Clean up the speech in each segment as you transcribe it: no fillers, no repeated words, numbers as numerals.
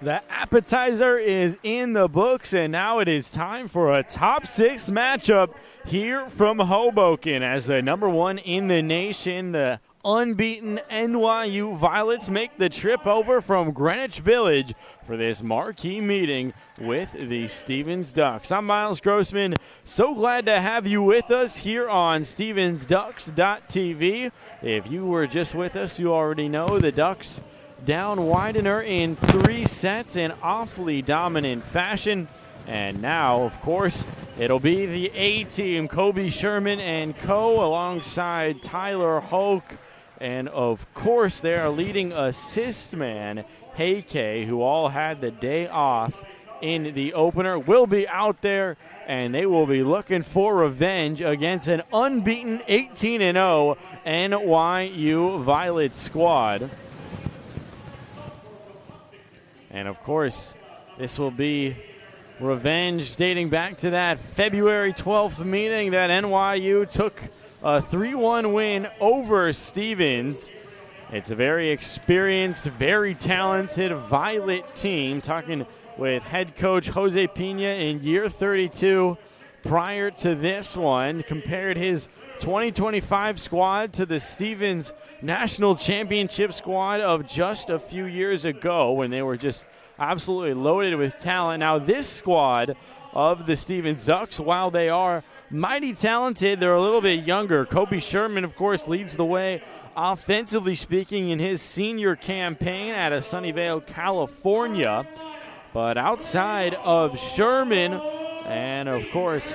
The appetizer is in the books, and now it is time for a top 6 matchup here from Hoboken as the number 1 in the nation, the unbeaten NYU Violets, make the trip over from Greenwich Village for this marquee meeting with the Stevens Ducks. I'm Miles Grossman. So glad to have you with us here on StevensDucks.tv. If you were just with us, you already know the Ducks down Widener in 3 sets in awfully dominant fashion. And now, of course, it'll be the A-team, Kobe Sherman and co. alongside Tyler Hoke. And, of course, their leading assist man, Heike, who all had the day off in the opener, will be out there, and they will be looking for revenge against an unbeaten 18-0 NYU Violet squad. And, of course, this will be revenge dating back to that February 12th meeting that NYU took a 3-1 win over Stevens. It's a very experienced, very talented Violet team. Talking with head coach Jose Pina in year 32 prior to this one. Compared his 2025 squad to the Stevens National Championship squad of just a few years ago when they were just absolutely loaded with talent. Now this squad of the Stevens Ducks, while they are mighty talented, they're a little bit younger. Kobe Sherman, of course, leads the way offensively speaking in his senior campaign out of Sunnyvale, California. But outside of Sherman and, of course,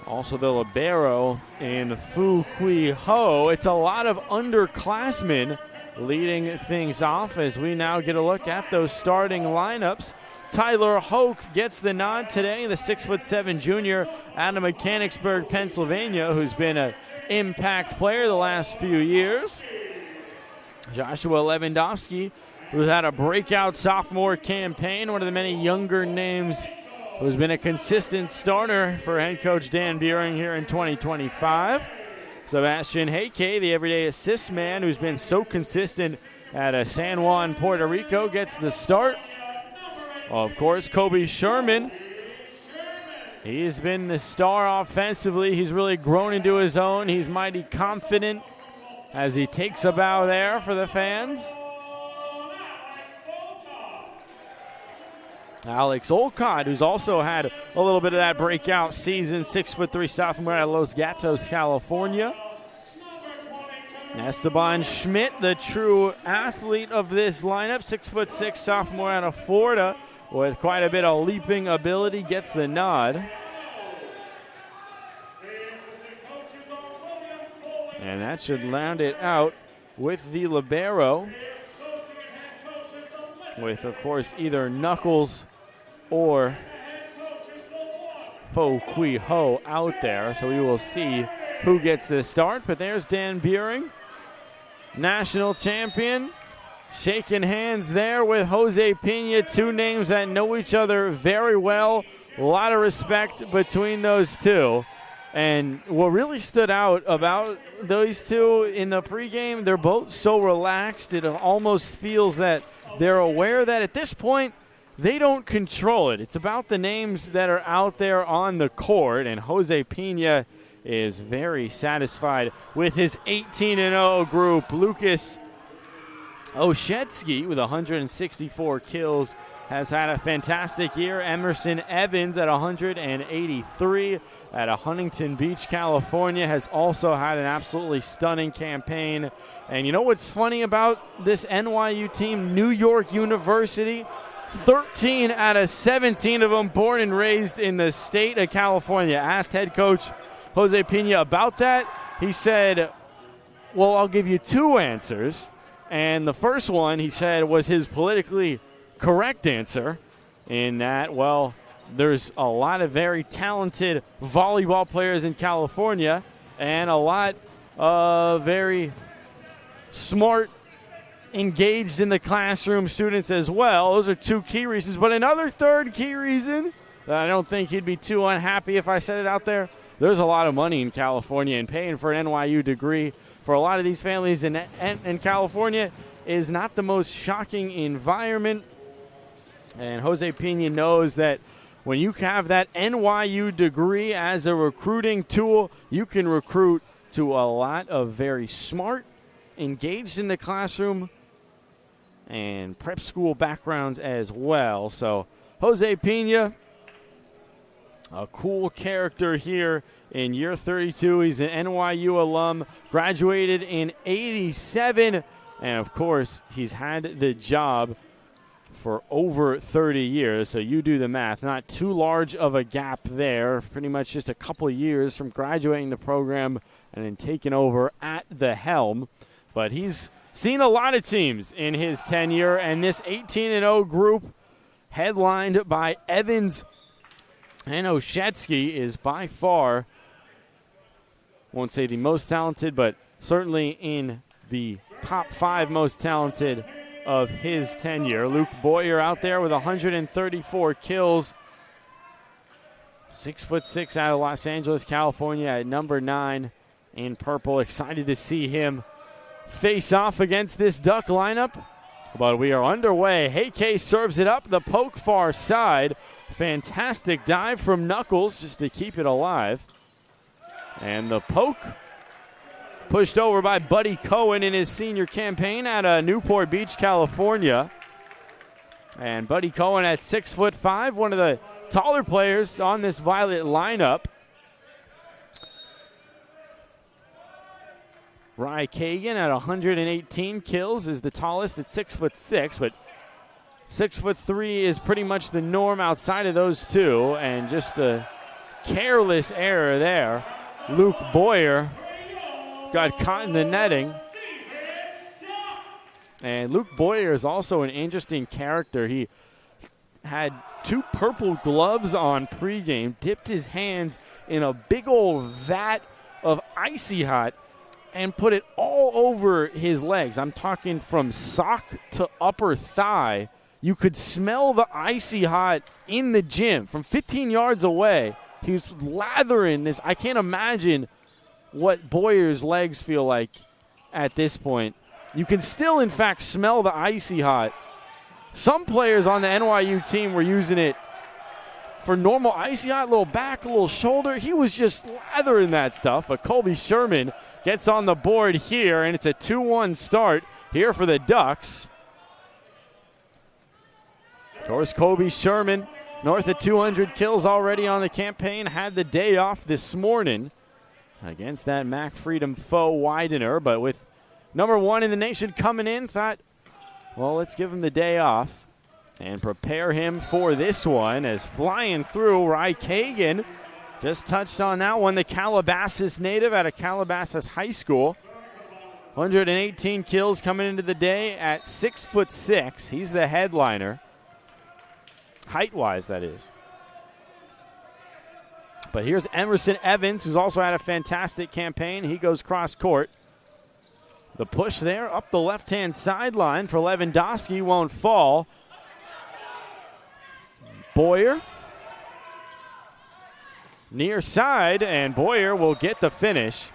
also the libero in Fu Kui Ho, it's a lot of underclassmen leading things off as we now get a look at those starting lineups. Tyler Hoke gets the nod today, the 6'7" junior out of Mechanicsburg, Pennsylvania, who's been an impact player the last few years. Joshua Lewandowski, who's had a breakout sophomore campaign, one of the many younger names who's been a consistent starter for head coach Dan Buring here in 2025. Sebastian Heike, the everyday assist man who's been so consistent at San Juan, Puerto Rico, gets the start. Of course, Kobe Sherman, he's been the star offensively. He's really grown into his own. He's mighty confident as he takes a bow there for the fans. Alex Olcott, who's also had a little bit of that breakout season, 6'3" sophomore out of Los Gatos, California. Esteban Schmidt, the true athlete of this lineup, 6'6" sophomore out of Florida, with quite a bit of leaping ability, gets the nod. And that should round it out with the libero, with, of course, either Knuckles or Fo Kui Ho out there. So we will see who gets this start. But there's Dan Buring, national champion, shaking hands there with Jose Pina, two names that know each other very well. A lot of respect between those two. And what really stood out about those two in the pregame, they're both so relaxed. It almost feels that they're aware that at this point, they don't control it. It's about the names that are out there on the court, and Jose Pina is very satisfied with his 18-0 group. Lucas Oshetsky with 164 kills has had a fantastic year. Emerson Evans at 183 at Huntington Beach, California, has also had an absolutely stunning campaign. And you know what's funny about this NYU team? New York University, 13 out of 17 of them born and raised in the state of California. Asked head coach Jose Pina about that. He said, well, I'll give you 2 answers. And the first one, he said, was his politically correct answer in that, well, there's a lot of very talented volleyball players in California and a lot of very smart, engaged in the classroom students as well. Those are 2 key reasons. But another third key reason that I don't think he'd be too unhappy if I said it out there, there's a lot of money in California, and paying for an NYU degree for a lot of these families in California, is not the most shocking environment. And Jose Pena knows that when you have that NYU degree as a recruiting tool, you can recruit to a lot of very smart, engaged in the classroom, and prep school backgrounds as well. So Jose Pena, a cool character here in year 32. He's an NYU alum, graduated in 87, and of course, he's had the job for over 30 years, so you do the math. Not too large of a gap there, pretty much just a couple years from graduating the program and then taking over at the helm. But he's seen a lot of teams in his tenure, and this 18-0 group, headlined by Evans and Oshetsky, is by far, won't say the most talented, but certainly in the top 5 most talented of his tenure. Luke Boyer out there with 134 kills. 6'6" out of Los Angeles, California at number 9 in purple. Excited to see him face off against this Duck lineup. But we are underway. Heike serves it up the poke far side. Fantastic dive from Knuckles just to keep it alive. And the poke pushed over by Buddy Cohen in his senior campaign out of Newport Beach, California. And Buddy Cohen at 6'5", one of the taller players on this Violet lineup. Rye Kagan at 118 kills is the tallest at 6'6", but 6'3" is pretty much the norm outside of those two, and just a careless error there. Luke Boyer got caught in the netting. And Luke Boyer is also an interesting character. He had 2 purple gloves on pregame, dipped his hands in a big old vat of Icy Hot, and put it all over his legs. I'm talking from sock to upper thigh. You could smell the Icy Hot in the gym from 15 yards away. He was lathering this. I can't imagine what Boyer's legs feel like at this point. You can still, in fact, smell the Icy Hot. Some players on the NYU team were using it for normal Icy Hot, a little back, a little shoulder. He was just lathering that stuff, but Colby Sherman gets on the board here, and it's a 2-1 start here for the Ducks. Of course, Colby Sherman, north of 200 kills already on the campaign, had the day off this morning against that Mac Freedom foe Widener, but with number 1 in the nation coming in, thought, well, let's give him the day off and prepare him for this one. As flying through, Rye Kagan just touched on that one, the Calabasas native out of Calabasas High School. 118 kills coming into the day at 6'6". He's the headliner, height-wise, that is. But here's Emerson Evans, who's also had a fantastic campaign. He goes cross-court. The push there up the left-hand sideline for Lewandowski won't fall. Boyer, near side, and Boyer will get the finish.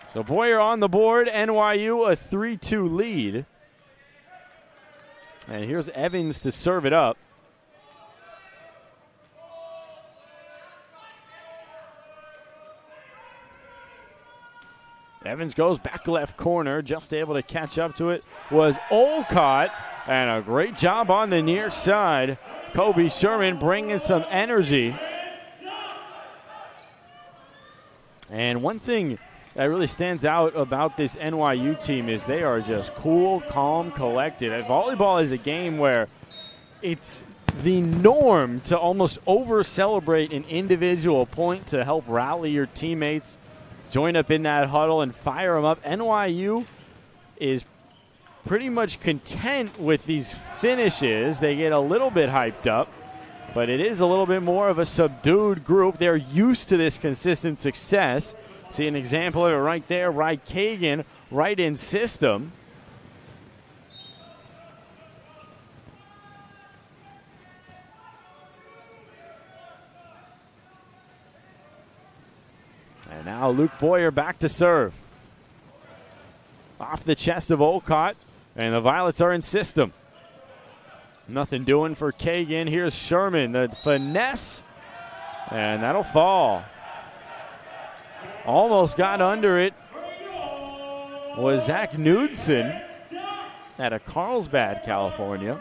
So Boyer on the board, NYU a 3-2 lead. And here's Evans to serve it up. Evans goes back left corner, just able to catch up to it was Olcott, and a great job on the near side. Kobe Sherman bringing some energy. And one thing that really stands out about this NYU team is they are just cool, calm, collected. Volleyball is a game where it's the norm to almost over-celebrate an individual point to help rally your teammates, join up in that huddle and fire them up. NYU is pretty much content with these finishes. They get a little bit hyped up, but it is a little bit more of a subdued group. They're used to this consistent success. See an example of it right there. Rye Kagan right in system. And now Luke Boyer back to serve. off the chest of Olcott, and the Violets are in system. Nothing doing for Kagan. Here's Sherman, the finesse, and that'll fall. Almost got under it was Zach Knudsen out of Carlsbad, California.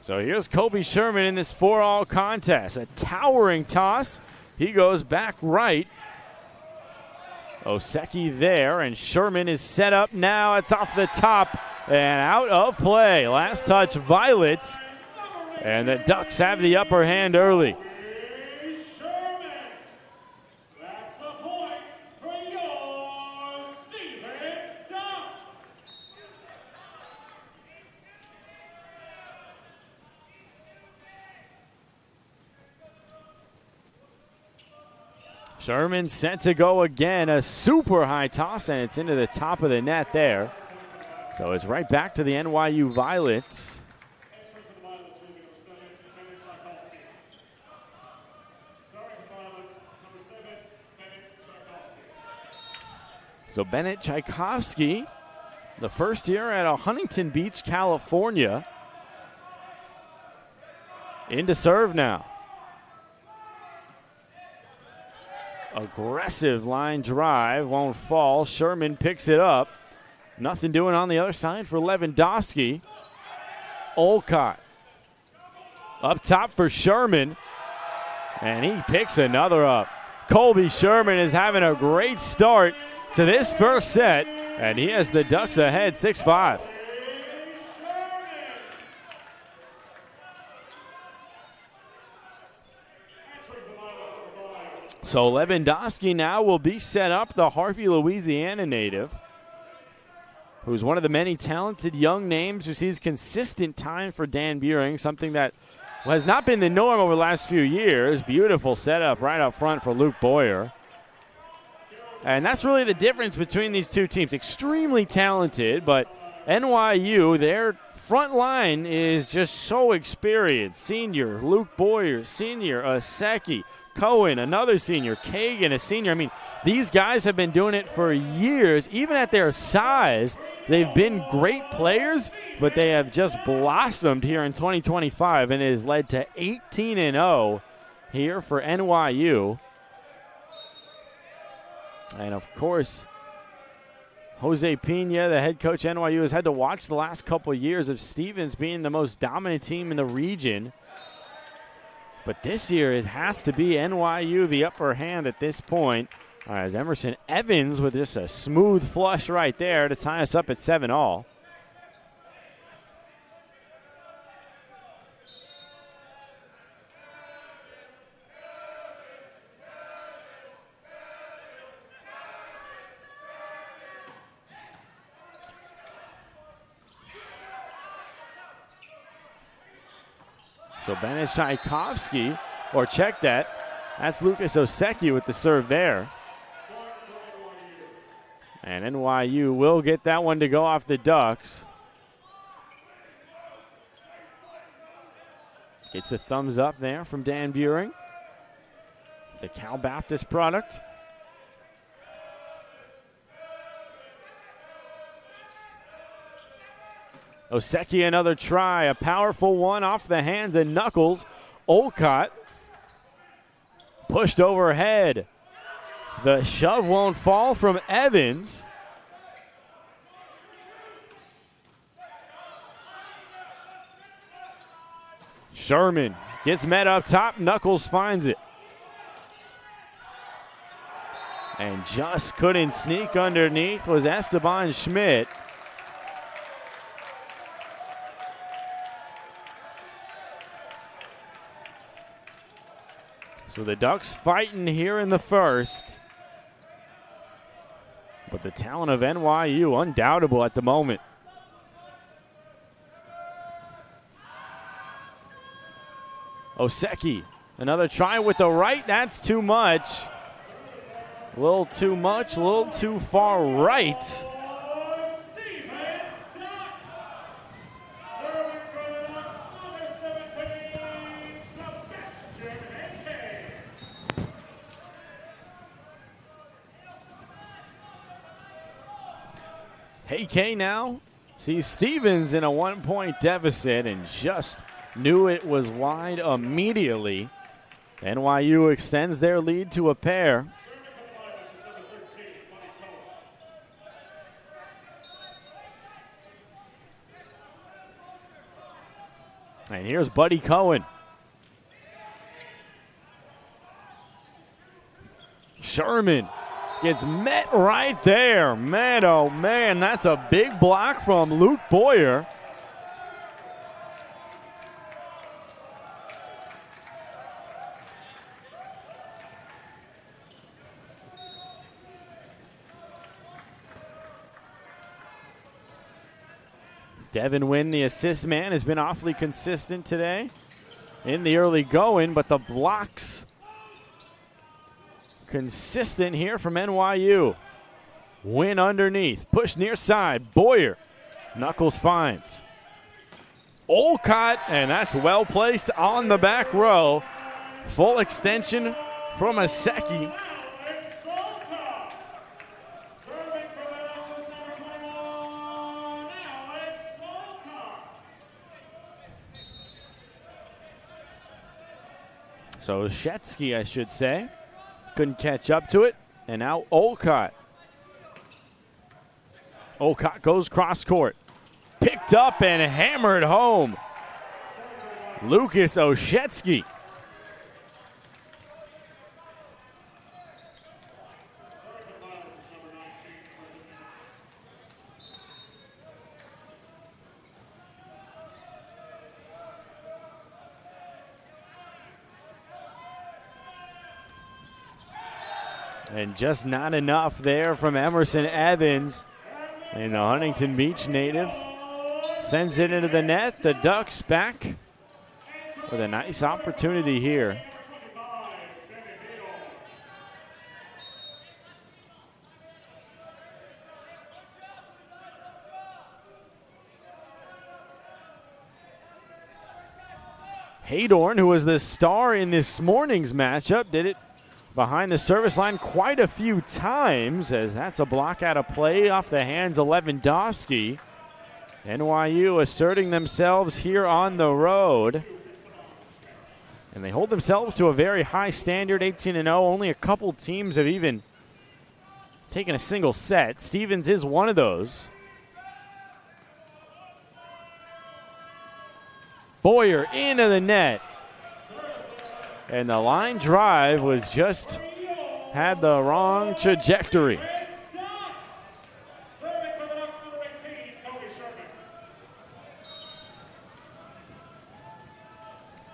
So here's Kobe Sherman in this 4-all contest. A towering toss. He goes back right. Oseki there, and Sherman is set up now. It's off the top and out of play. Last touch, Violets, and the Ducks have the upper hand early. Sherman set to go again. A super high toss, and it's into the top of the net there. So it's right back to the NYU Violets. So Bennett Tchaikovsky, the first year at Huntington Beach, California, into serve now. Aggressive line drive, won't fall. Sherman picks it up. Nothing doing on the other side for Lewandowski. Olcott up top for Sherman, and he picks another up. Colby Sherman is having a great start to this first set, and he has the Ducks ahead 6-5. So Lewandowski now will be set up, the Harvey, Louisiana native, who's one of the many talented young names who sees consistent time for Dan Buring, something that has not been the norm over the last few years. Beautiful setup right up front for Luke Boyer. And that's really the difference between these two teams. Extremely talented, but NYU, their front line is just so experienced. Senior, Luke Boyer, senior, Oseki, Cohen, another senior, Kagan, a senior. I mean, these guys have been doing it for years. Even at their size, they've been great players, but they have just blossomed here in 2025, and it has led to 18-0 here for NYU. And, of course, Jose Pena, the head coach at NYU, has had to watch the last couple of years of Stevens being the most dominant team in the region. But this year, it has to be NYU the upper hand at this point, as Emerson Evans with just a smooth flush right there to tie us up at 7-all. So Bennett Tchaikovsky, or check that. That's Lucas Oseki with the serve there. And NYU will get that one to go off the Ducks. Gets a thumbs up there from Dan Buring, the Cal Baptist product. Oseki another try, a powerful one off the hands and knuckles. Olcott pushed overhead. The shove won't fall from Evans. Sherman gets met up top, Knuckles finds it. And just couldn't sneak underneath was Esteban Schmidt. So the Ducks fighting here in the first. But the talent of NYU undoubtable at the moment. Oseki, another try with the right. That's too much. A little too much, a little too far right. Heike now sees Stevens in a 1-point deficit and just knew it was wide immediately. NYU extends their lead to a pair. And here's Buddy Cohen. Sherman gets met right there. Man, oh man, that's a big block from Luke Boyer. Devin Wynn, the assist man, has been awfully consistent today in the early going, but the blocks consistent here from NYU. Wynn underneath, push near side, Boyer, Knuckles finds. Olcott, and that's well placed on the back row. Full extension from Aseki. So Shetsky, I should say, couldn't catch up to it. And now Olcott. Olcott goes cross court. Picked up and hammered home. Lucas Oshetsky. And just not enough there from Emerson Evans. And the Huntington Beach native sends it into the net. The Ducks back with a nice opportunity here. Haydorn, who was the star in this morning's matchup, did it behind the service line quite a few times, as that's a block out of play off the hands of Lewandowski. NYU asserting themselves here on the road. And they hold themselves to a very high standard, 18-0. Only a couple teams have even taken a single set. Stevens is one of those. Boyer into the net. And the line drive was just had the wrong trajectory.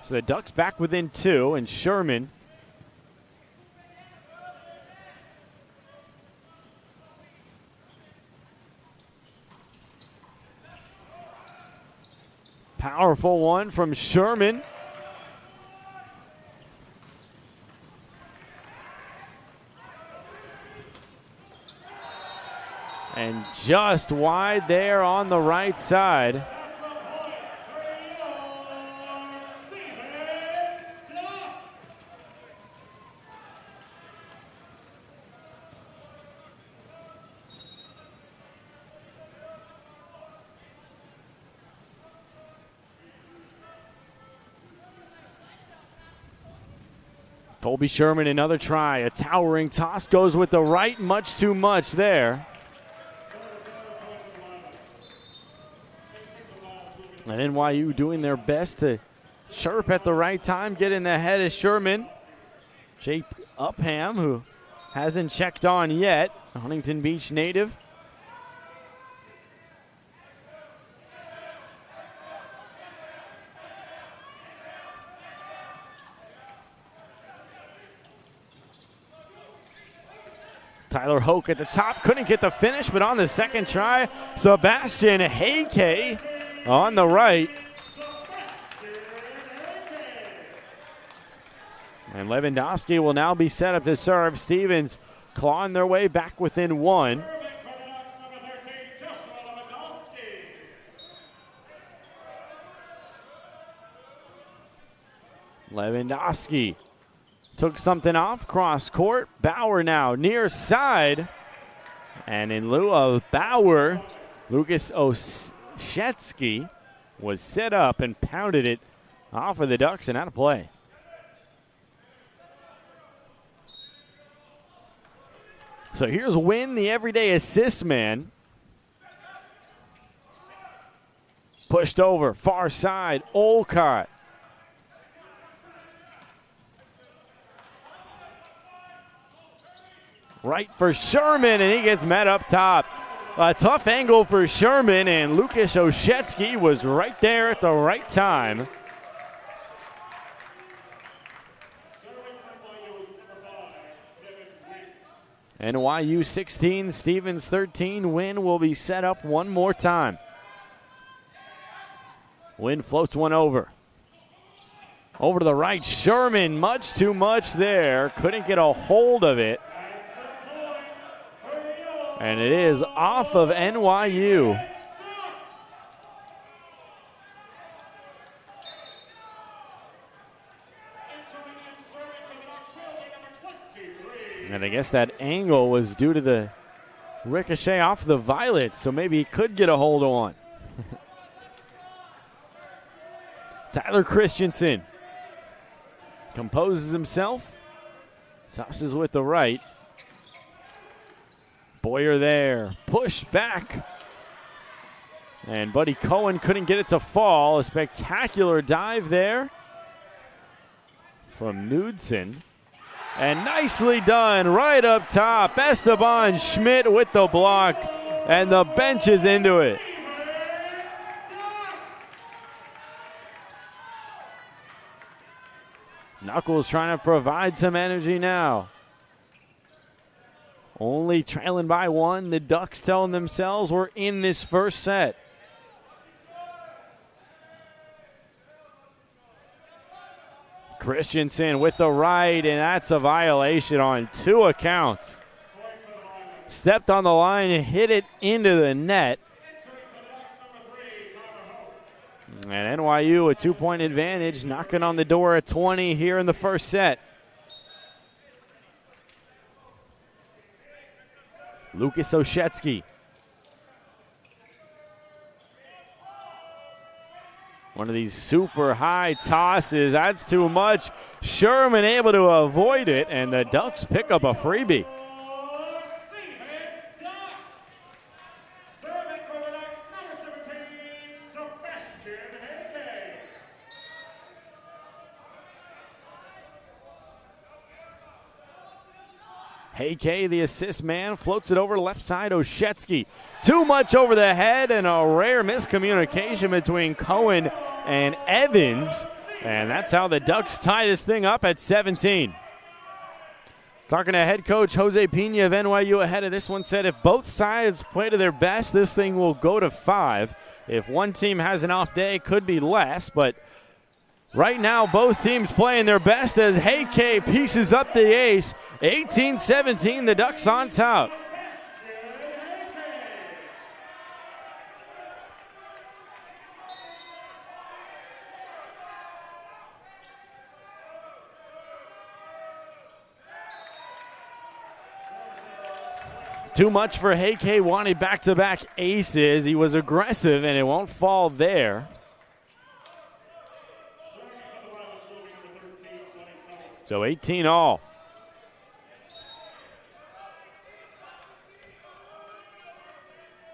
So the Ducks back within two, and Sherman powerful one from Sherman. And just wide there on the right side. Colby Sherman, another try. A towering toss goes with the right, much too much there. And NYU doing their best to chirp at the right time, get in the head of Sherman. Jake Upham, who hasn't checked on yet, a Huntington Beach native. Tyler Hoke at the top, couldn't get the finish, but on the second try, Sebastian Heike on the right. And Lewandowski will now be set up to serve. Stevens clawing their way back within one. Lewandowski took something off, cross court. Bauer now near side. And in lieu of Bauer, Lucas Oshetsky was set up and pounded it off of the Ducks and out of play. So here's Wynn, the everyday assist man. Pushed over, far side, Olcott. Right for Sherman, and he gets met up top. A tough angle for Sherman, and Lucas Oshetsky was right there at the right time. NYU 16, Stevens 13. Wynn will be set up one more time. Wynn floats one over. Over to the right, Sherman, much too much there. Couldn't get a hold of it. And it is off of NYU. And I guess that angle was due to the ricochet off the violet, so maybe he could get a hold of one. Tyler Christensen composes himself, tosses with the right. Boyer there, push back. And Buddy Cohen couldn't get it to fall. A spectacular dive there from Knudsen. And nicely done right up top. Esteban Schmidt with the block. And the bench is into it. Knuckles trying to provide some energy now. Only trailing by one. The Ducks telling themselves we're in this first set. Christensen with the right, and that's a violation on two accounts. Stepped on the line and hit it into the net. And NYU a 2-point advantage, knocking on the door at 20 here in the first set. Lucas Oshetsky. One of these super high tosses. That's too much. Sherman able to avoid it, and the Ducks pick up a freebie. Hayke, the assist man, floats it over left side. Oshetsky. Too much over the head, and a rare miscommunication between Cohen and Evans. And that's how the Ducks tie this thing up at 17. Talking to head coach Jose Pena of NYU ahead of this one, said if both sides play to their best, this thing will go to 5. If one team has an off day, it could be less, but right now, both teams playing their best as Hayke pieces up the ace. 18-17, the Ducks on top. Too much for Hayke, wanting back-to-back aces. He was aggressive, and it won't fall there. So 18 all.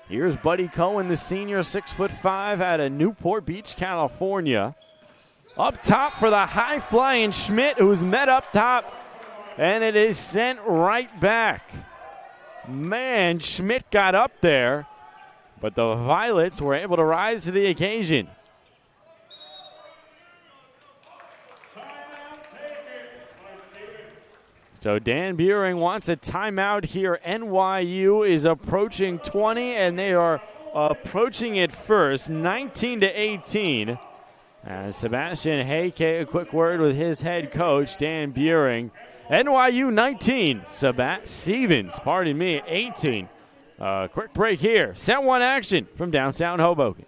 Here's Buddy Cohen, the senior, 6'5", out of Newport Beach, California. Up top for the high-flying Schmidt, who's met up top, and it is sent right back. Man, Schmidt got up there, but the Violets were able to rise to the occasion. So Dan Buring wants a timeout here. NYU is approaching 20, and they are approaching it first, 19-18. Sebastian Hayke, a quick word with his head coach, Dan Buring. NYU 19, Stevens, 18. Quick break here. Set one action from downtown Hoboken.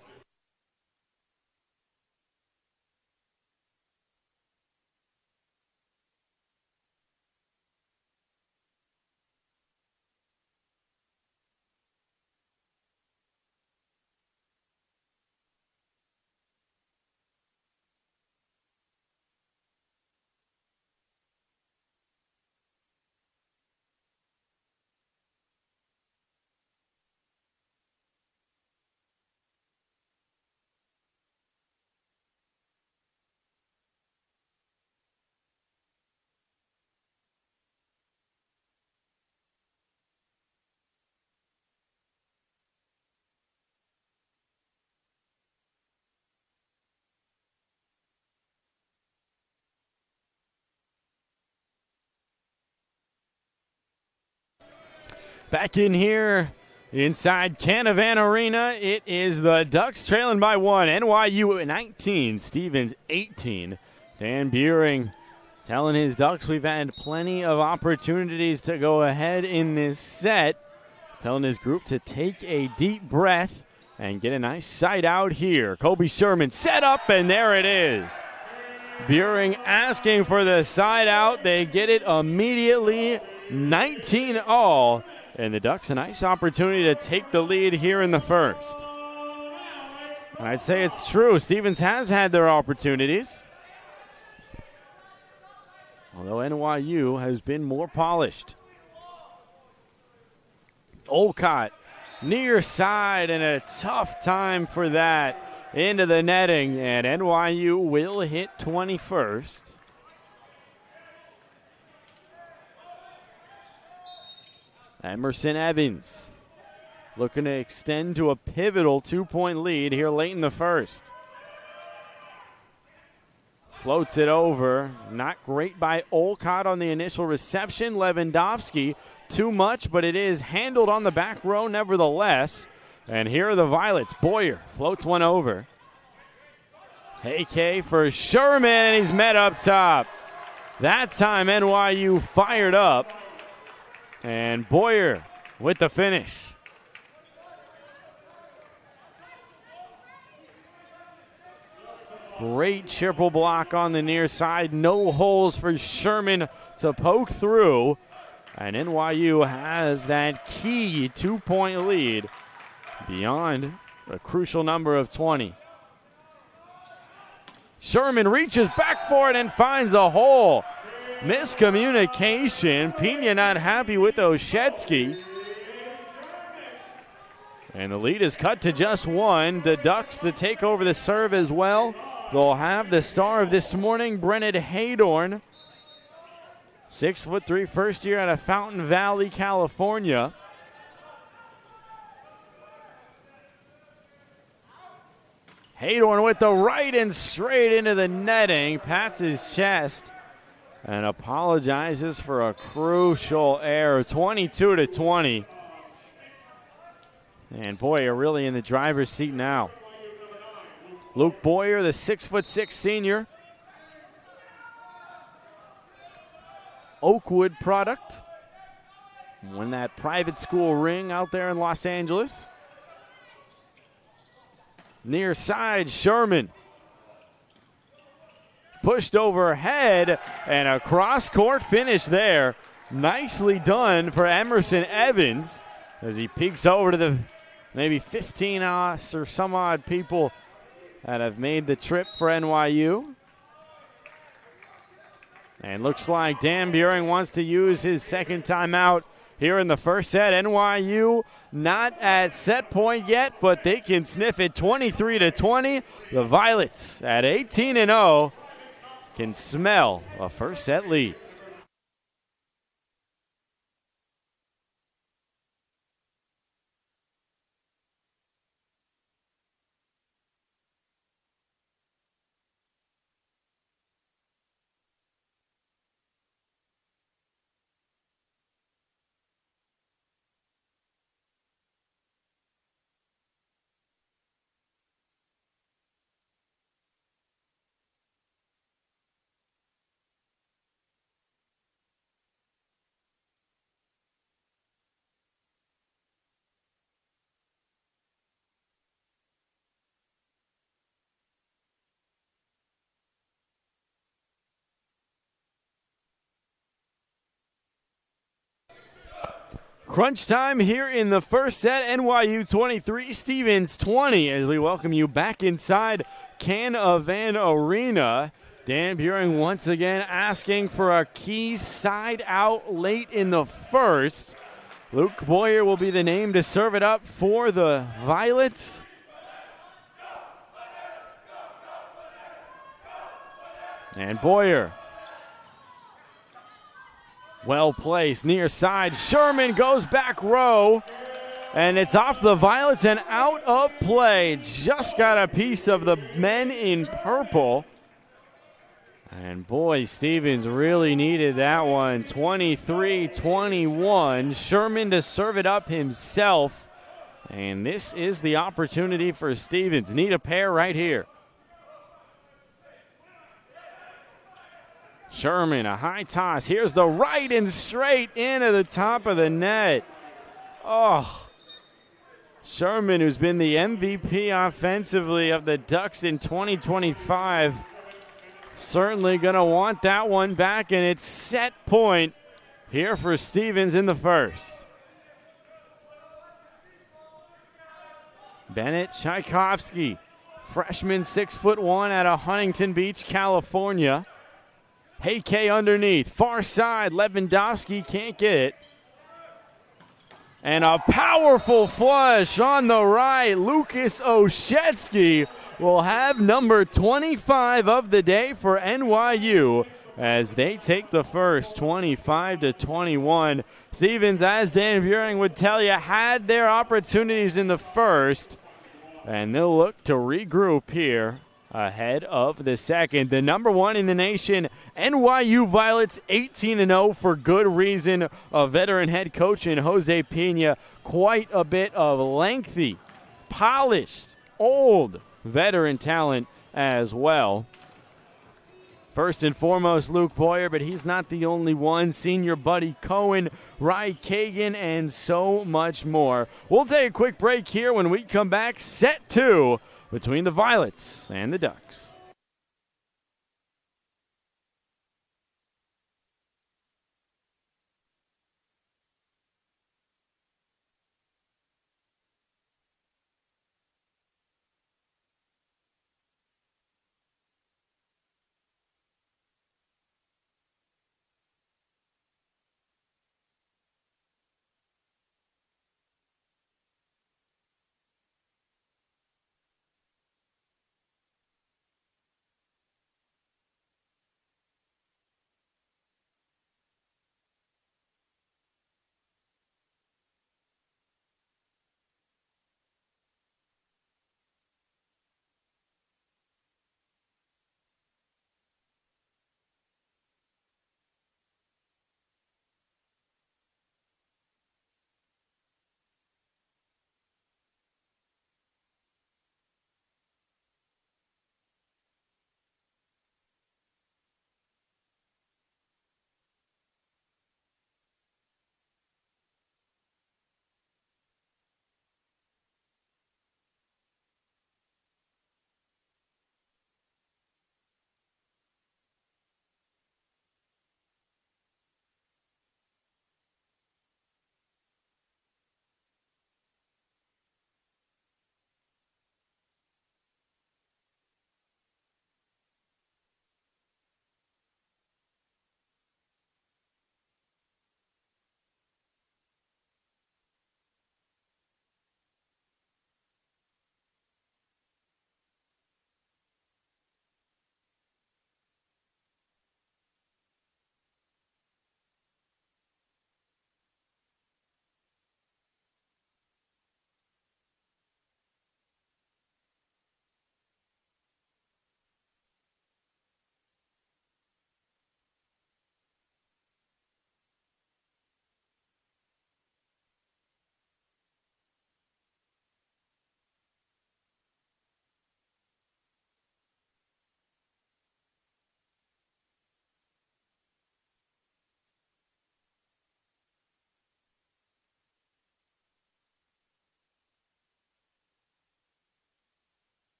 Back in here inside Canavan Arena, it is the Ducks trailing by 1. NYU 19, Stevens 18. Dan Buehring telling his Ducks we've had plenty of opportunities to go ahead in this set. Telling his group to take a deep breath and get a nice sight out here. Kobe Sherman set up, and there it is. Buehring asking for the side out. They get it immediately, 19-all. And the Ducks a nice opportunity to take the lead here in the first. I'd say it's true. Stevens has had their opportunities, although NYU has been more polished. Olcott near side, and a tough time for that into the netting, and NYU will hit 21st. Emerson Evans looking to extend to a pivotal 2-point lead here late in the first. Floats it over. Not great by Olcott on the initial reception. Lewandowski, too much, but it is handled on the back row nevertheless. And here are the Violets. Boyer floats one over. AK for Sherman, and he's met up top. That time NYU fired up. And Boyer with the finish. Great triple block on the near side. No holes for Sherman to poke through. And NYU has that key 2-point lead beyond a crucial number of 20. Sherman reaches back for it and finds a hole. Miscommunication. Pena not happy with Oshetsky. And the lead is cut to just 1. The Ducks to take over the serve as well. They'll have the star of this morning, Brennan Haydorn. 6'3", first year out of Fountain Valley, California. Haydorn with the right and straight into the netting. Pats his chest and apologizes for a crucial error. 22-20. And Boyer really in the driver's seat now. Luke Boyer, the 6'6" senior. Oakwood product. Won that private school ring out there in Los Angeles. Near side, Sherman. Pushed overhead, and a cross-court finish there. Nicely done for Emerson Evans as he peeks over to the maybe 15 or some odd people that have made the trip for NYU. And looks like Dan Buehring wants to use his second timeout here in the first set. NYU not at set point yet, but they can sniff it. 23-20. The Violets at 18-0 can smell a first set lead. Crunch time here in the first set. NYU 23, Stevens 20, as we welcome you back inside Canavan Arena. Dan Buehring once again asking for a key side out late in the first. Luke Boyer will be the name to serve it up for the Violets. And Boyer, well placed, near side. Sherman goes back row, and it's off the Violets and out of play. Just got a piece of the men in purple. And boy, Stevens really needed that one. 23-21. Sherman to serve it up himself. And this is the opportunity for Stevens. Need a pair right here. Sherman, a high toss. Here's the right and straight into the top of the net. Oh, Sherman, who's been the MVP offensively of the Ducks in 2025, certainly going to want that one back, and it's set point here for Stevens in the first. Bennett Tchaikovsky, freshman 6'1" out of Huntington Beach, California. Heike underneath, far side, Lewandowski can't get it. And a powerful flush on the right. Lucas Oshetsky will have number 25 of the day for NYU as they take the first 25-21. Stevens, as Dan Buring would tell you, had their opportunities in the first, and they'll look to regroup here ahead of the second. The number one in the nation, NYU Violets, 18-0 for good reason. A veteran head coach in Jose Pena, quite a bit of lengthy, polished, old veteran talent as well. First and foremost, Luke Boyer, but he's not the only one. Senior Buddy Cohen, Rye Kagan, and so much more. We'll take a quick break here. When we come back, set two between the Violets and the Ducks.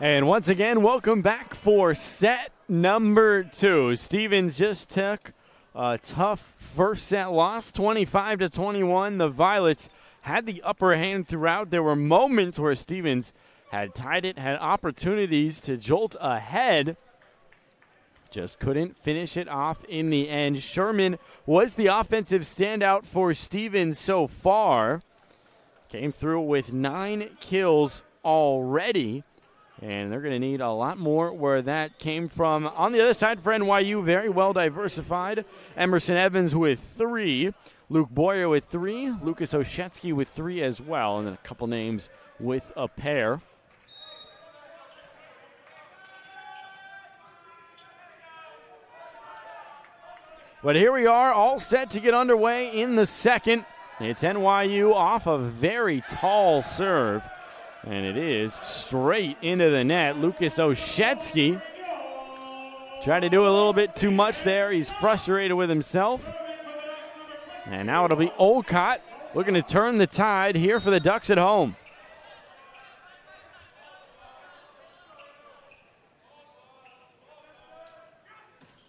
And once again, welcome back for set number two. Stevens just took a tough first set loss, 25-21. The Violets had the upper hand throughout. There were moments where Stevens had tied it, had opportunities to jolt ahead. Just couldn't finish it off in the end. Sherman was the offensive standout for Stevens so far. came through with 9 kills already. And they're going to need a lot more where that came from. On the other side for NYU, very well diversified. Emerson Evans with 3. Luke Boyer with 3. Lucas Oshetsky with 3 as well. And then a couple names with a pair. But here we are, all set to get underway in the second. It's NYU off a very tall serve. And it is straight into the net. Lucas Oshetsky tried to do a little bit too much there. He's frustrated with himself. And now it'll be Olcott looking to turn the tide here for the Ducks at home.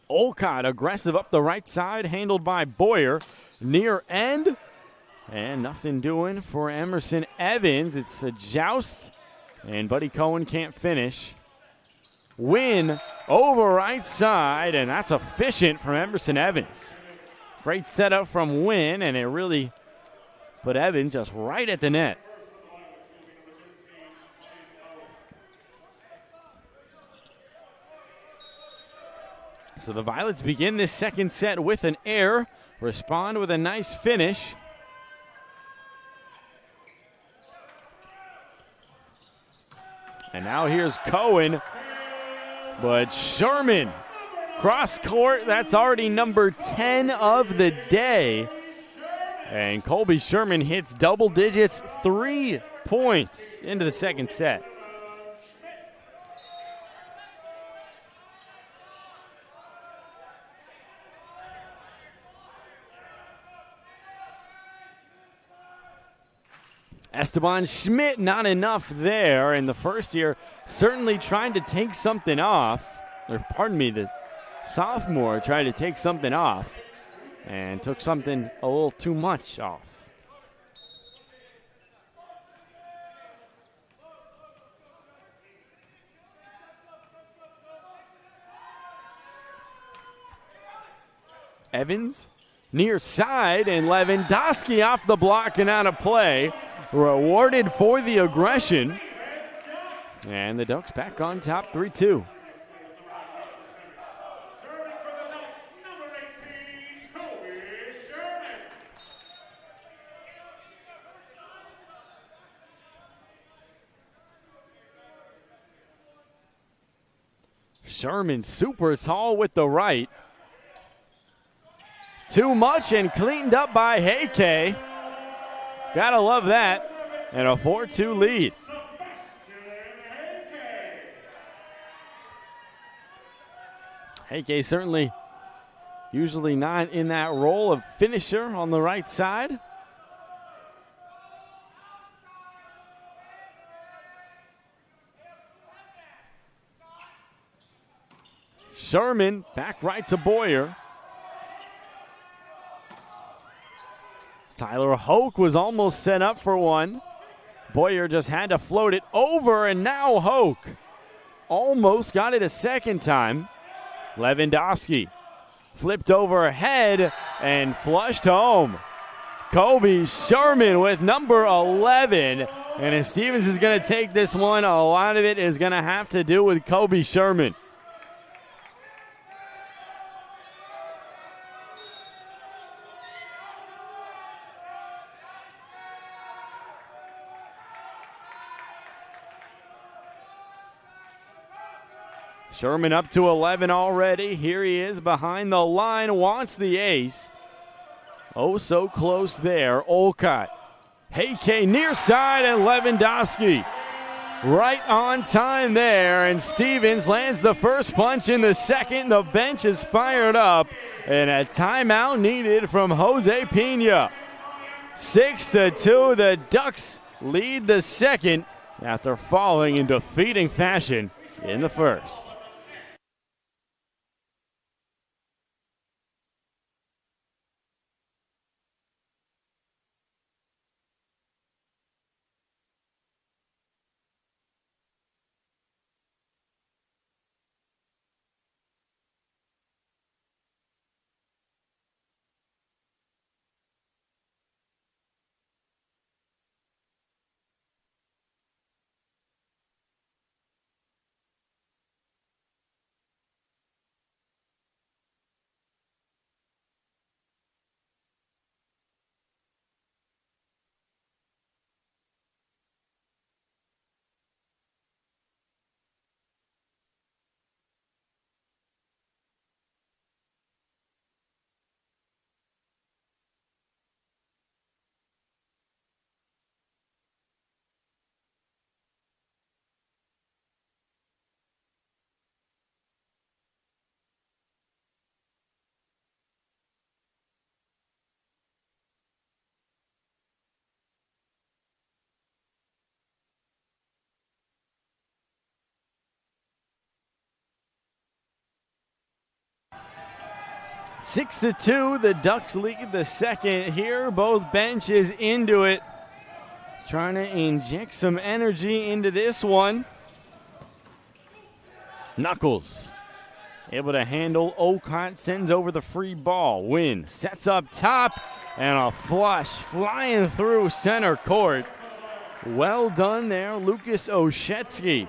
Olcott aggressive up the right side, handled by Boyer. Near end. And nothing doing for Emerson Evans. It's a joust, and Buddy Cohen can't finish. Win over right side, and that's efficient from Emerson Evans. Great setup from Wynn, and it really put Evans just right at the net. So the Violets begin this second set with an air, respond with a nice finish. And now here's Cohen, but Sherman, cross court, that's already number 10 of the day. And Colby Sherman hits double digits, 3 points into the second set. Esteban Schmidt, not enough there in the first year. Certainly trying to take something off. Or pardon me, the sophomore tried to take something off and took something a little too much off. Evans near side, and Lewandowski off the block and out of play. Rewarded for the aggression. And the Ducks back on top 3-2. Sherman super tall with the right. Too much and cleaned up by Heike. Gotta love that. And a 4-2 lead. Heike certainly usually not in that role of finisher on the right side. Sherman back right to Boyer. Tyler Hoke was almost set up for one. Boyer just had to float it over, and now Hoke almost got it a second time. Lewandowski flipped overhead and flushed home. Kobe Sherman with number 11. And if Stevens is going to take this one, a lot of it is going to have to do with Kobe Sherman. Sherman up to 11 already. Here he is behind the line, wants the ace. Oh, so close there. Olcott. Heike near side, and Lewandowski right on time there. And Stevens lands the first punch in the second. The bench is fired up, and a timeout needed from Jose Pena. 6-2, the Ducks lead the second after falling in defeating fashion in the first. 6-2, the Ducks lead the second here. Both benches into it, trying to inject some energy into this one. Knuckles able to handle. Ocott sends over the free ball. Wynn sets up top, and a flush flying through center court. Well done there, Lucas Oshetsky.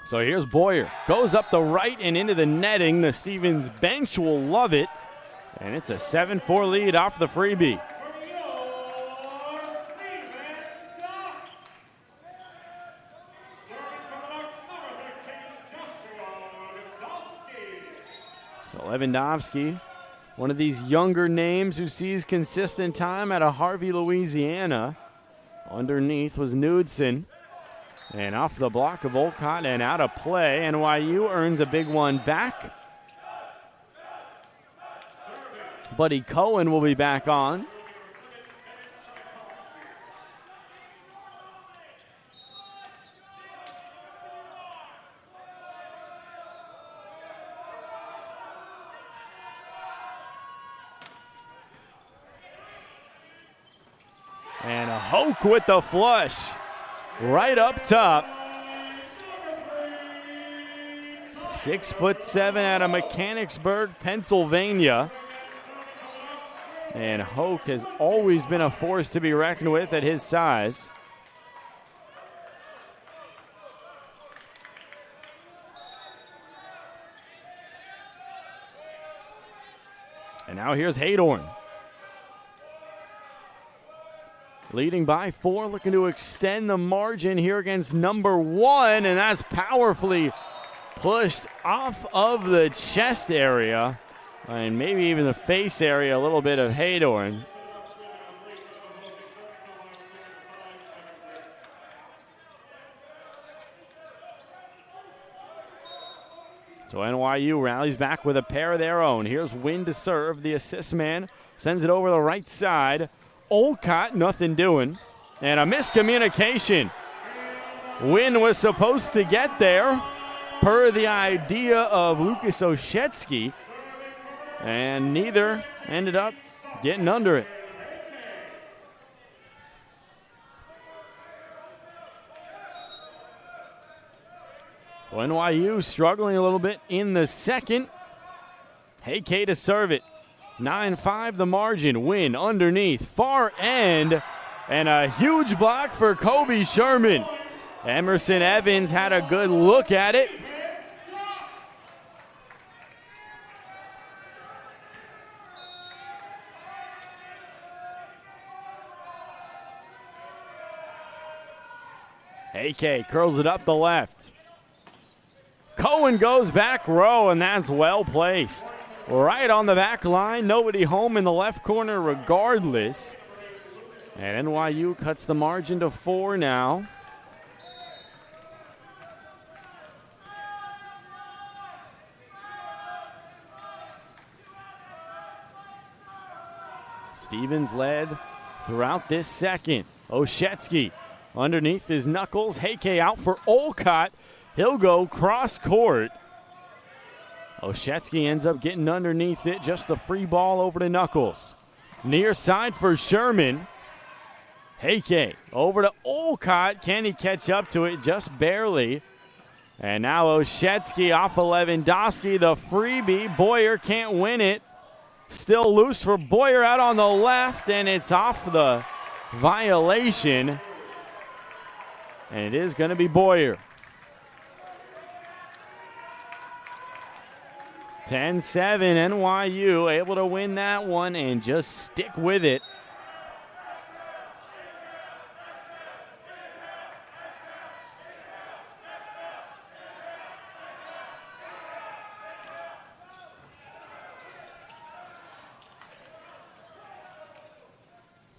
So here's Boyer. Goes up the right and into the netting. The Stevens bench will love it. And it's a 7-4 lead off the freebie. So Lewandowski, one of these younger names who sees consistent time out of Harvey, Louisiana. Underneath was Knudsen. And off the block of Olcott and out of play. NYU earns a big one back. Buddy Cohen will be back on. And a Hoke with the flush. Right up top. 6'7" out of Mechanicsburg, Pennsylvania. And Hoke has always been a force to be reckoned with at his size. And now here's Haydorn. Leading by 4, looking to extend the margin here against number 1, and that's powerfully pushed off of the chest area, and maybe even the face area, a little bit of Haydorn. So NYU rallies back with a pair of their own. Here's Wynn to serve. The assist man sends it over the right side. Olcott, nothing doing. And a miscommunication. Wynn was supposed to get there per the idea of Lucas Oshetsky. And neither ended up getting under it. Well, NYU struggling a little bit in the second. Heike to serve it. 9-5 the margin. Wynn underneath. Far end. And a huge block for Kobe Sherman. Emerson Evans had a good look at it. AK curls it up the left. Cohen goes back row, and that's well placed. Right on the back line. Nobody home in the left corner regardless. And NYU cuts the margin to 4 now. Stevens led throughout this second. Oshetsky underneath his Knuckles. Heike out for Olcott. He'll go cross court. Oshetsky ends up getting underneath it. Just the free ball over to Knuckles. Near side for Sherman. Heike over to Olcott. Can he catch up to it? Just barely. And now Oshetsky off of Lewandowski. The freebie. Boyer can't win it. Still loose for Boyer out on the left. And it's off the violation. And it is going to be Boyer. 10-7, NYU able to win that one and just stick with it.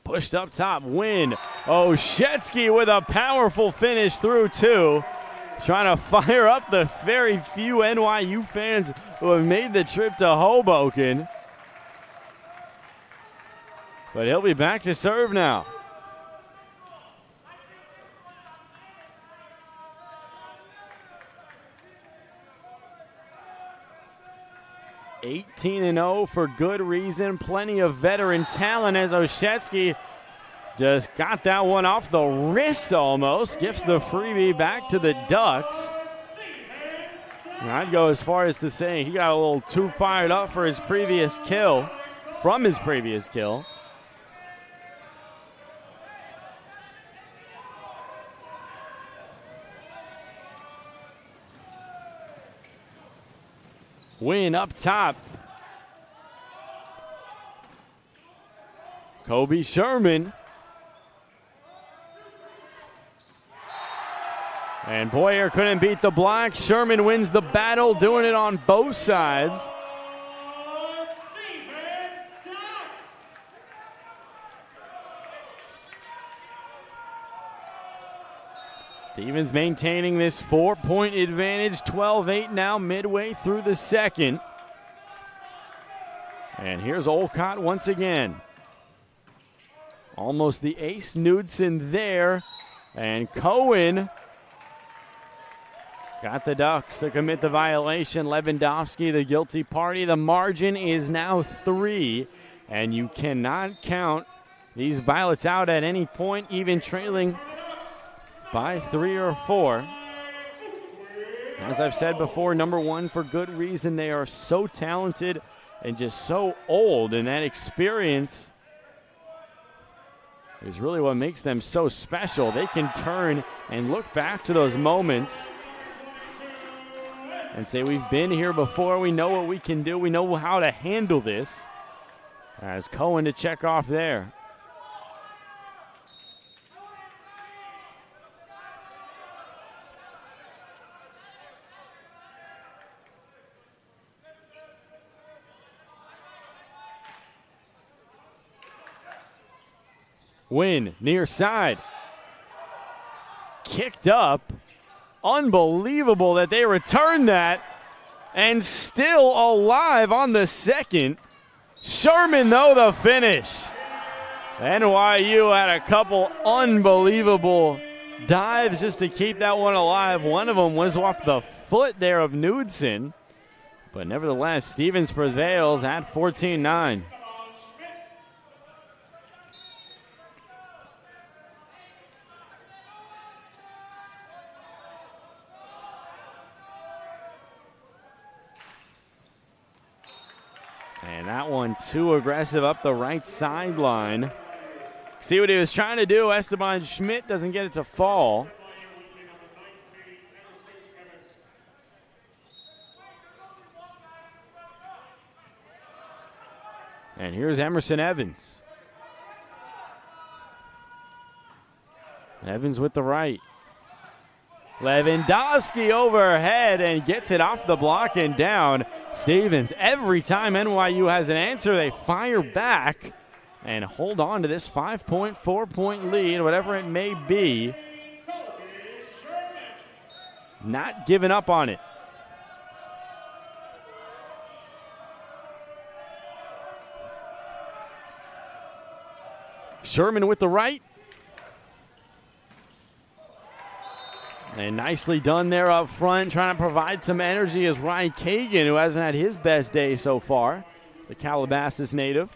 Pushed up top, Wynn. Oshetsky with a powerful finish through 2. trying to fire up the very few NYU fans who have made the trip to Hoboken. But he'll be back to serve now. (18-0) for good reason. Plenty of veteran talent as Oshetsky just got that one off the wrist almost. Gives the freebie back to the Ducks. And I'd go as far as to say he got a little too fired up for his previous kill, from his previous kill. Win up top. Kobe Sherman. And Boyer couldn't beat the block. Sherman wins the battle, doing it on both sides. Stevens maintaining this 4-point advantage, 12-8 now, midway through the second. And here's Olcott once again. Almost the ace. Knudsen there. And Cohen got the Ducks to commit the violation. Lewandowski, the guilty party. The margin is now 3, and you cannot count these Violets out at any point, even trailing by 3 or 4. As I've said before, number one, for good reason. They are so talented and just so old, and that experience is really what makes them so special. They can turn and look back to those moments and say, we've been here before, we know what we can do, we know how to handle this. As Cohen to check off there. Win, near side. Kicked up. Unbelievable that they returned that. And still alive on the second. Sherman, though, the finish. NYU had a couple unbelievable dives just to keep that one alive. One of them was off the foot there of Knudsen. But nevertheless, Stevens prevails at 14-9. And that one too aggressive up the right sideline. See what he was trying to do. Esteban Schmidt doesn't get it to fall. And here's Emerson Evans. Evans with the right. Lewandowski overhead and gets it off the block and down. Stevens, every time NYU has an answer, they fire back and hold on to this 5-point, 4-point lead, whatever it may be. Not giving up on it. Sherman with the right. And nicely done there up front, trying to provide some energy as Ryan Kagan, who hasn't had his best day so far, the Calabasas native.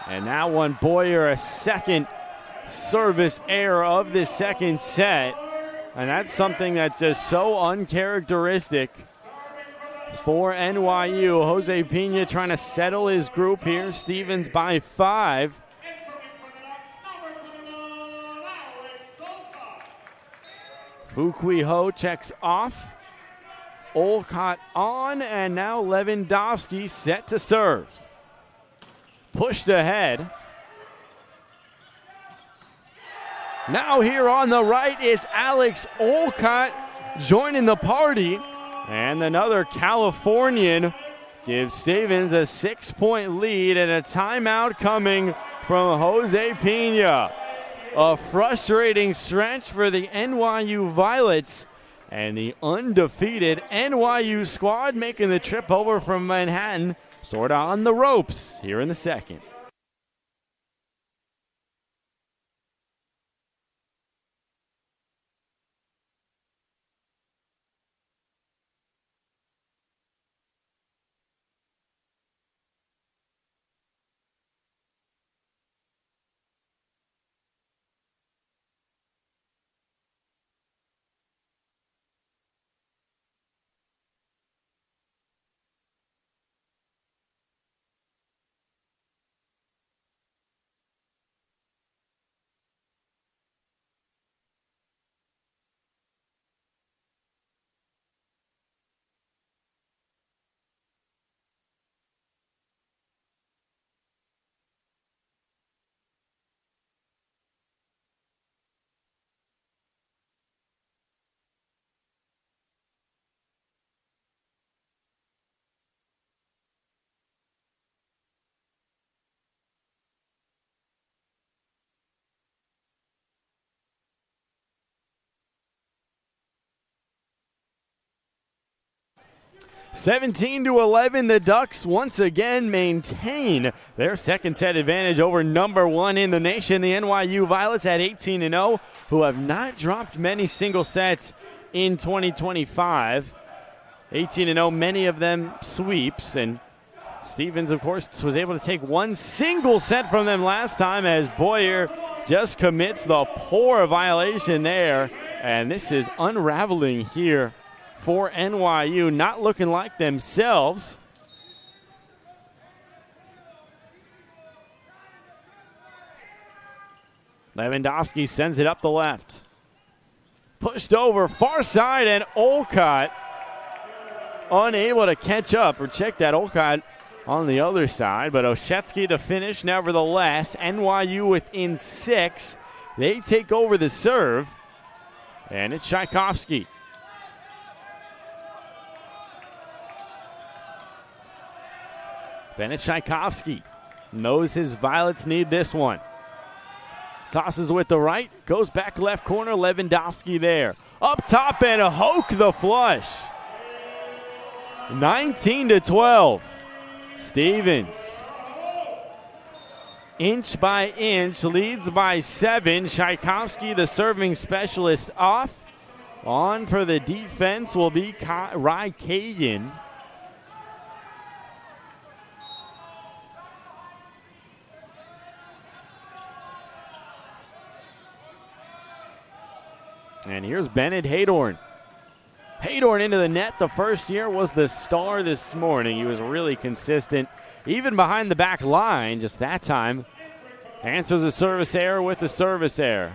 And that one, Boyer, a second service error of this second set. And that's something that's just so uncharacteristic for NYU. Jose Pena trying to settle his group here. Stevens by 5. Fukui Ho checks off. Olcott on, and now Lewandowski set to serve. Pushed ahead. Now here on the right, it's Alex Olcott joining the party. And another Californian gives Stevens a 6-point lead, and a timeout coming from Jose Pena. A frustrating stretch for the NYU Violets, and the undefeated NYU squad making the trip over from Manhattan sort of on the ropes here in the second. (17-11), the Ducks once again maintain their second set advantage over number one in the nation, the NYU Violets, at 18-0, who have not dropped many single sets in 2025. 18-0, many of them sweeps, and Stevens, of course, was able to take one single set from them last time as Boyer just commits the poor violation there, and this is unraveling here for NYU, not looking like themselves. Lewandowski sends it up the left. Pushed over, far side, and Olcott unable to catch up or check that. Olcott on the other side, but Oshetsky to finish nevertheless. NYU within 6. They take over the serve, and it's Tchaikovsky. Bennett Tchaikovsky knows his Violets need this one. Tosses with the right, goes back left corner, Lewandowski there. Up top and a Hoke the flush. 19-12. Stevens, inch by inch, leads by 7. Tchaikovsky, the serving specialist, off. On for the defense will be Ry Kagan. And here's Bennett Haydorn. Haydorn into the net. The first year was the star this morning. He was really consistent, even behind the back line, just that time. Answers a service error with a service error.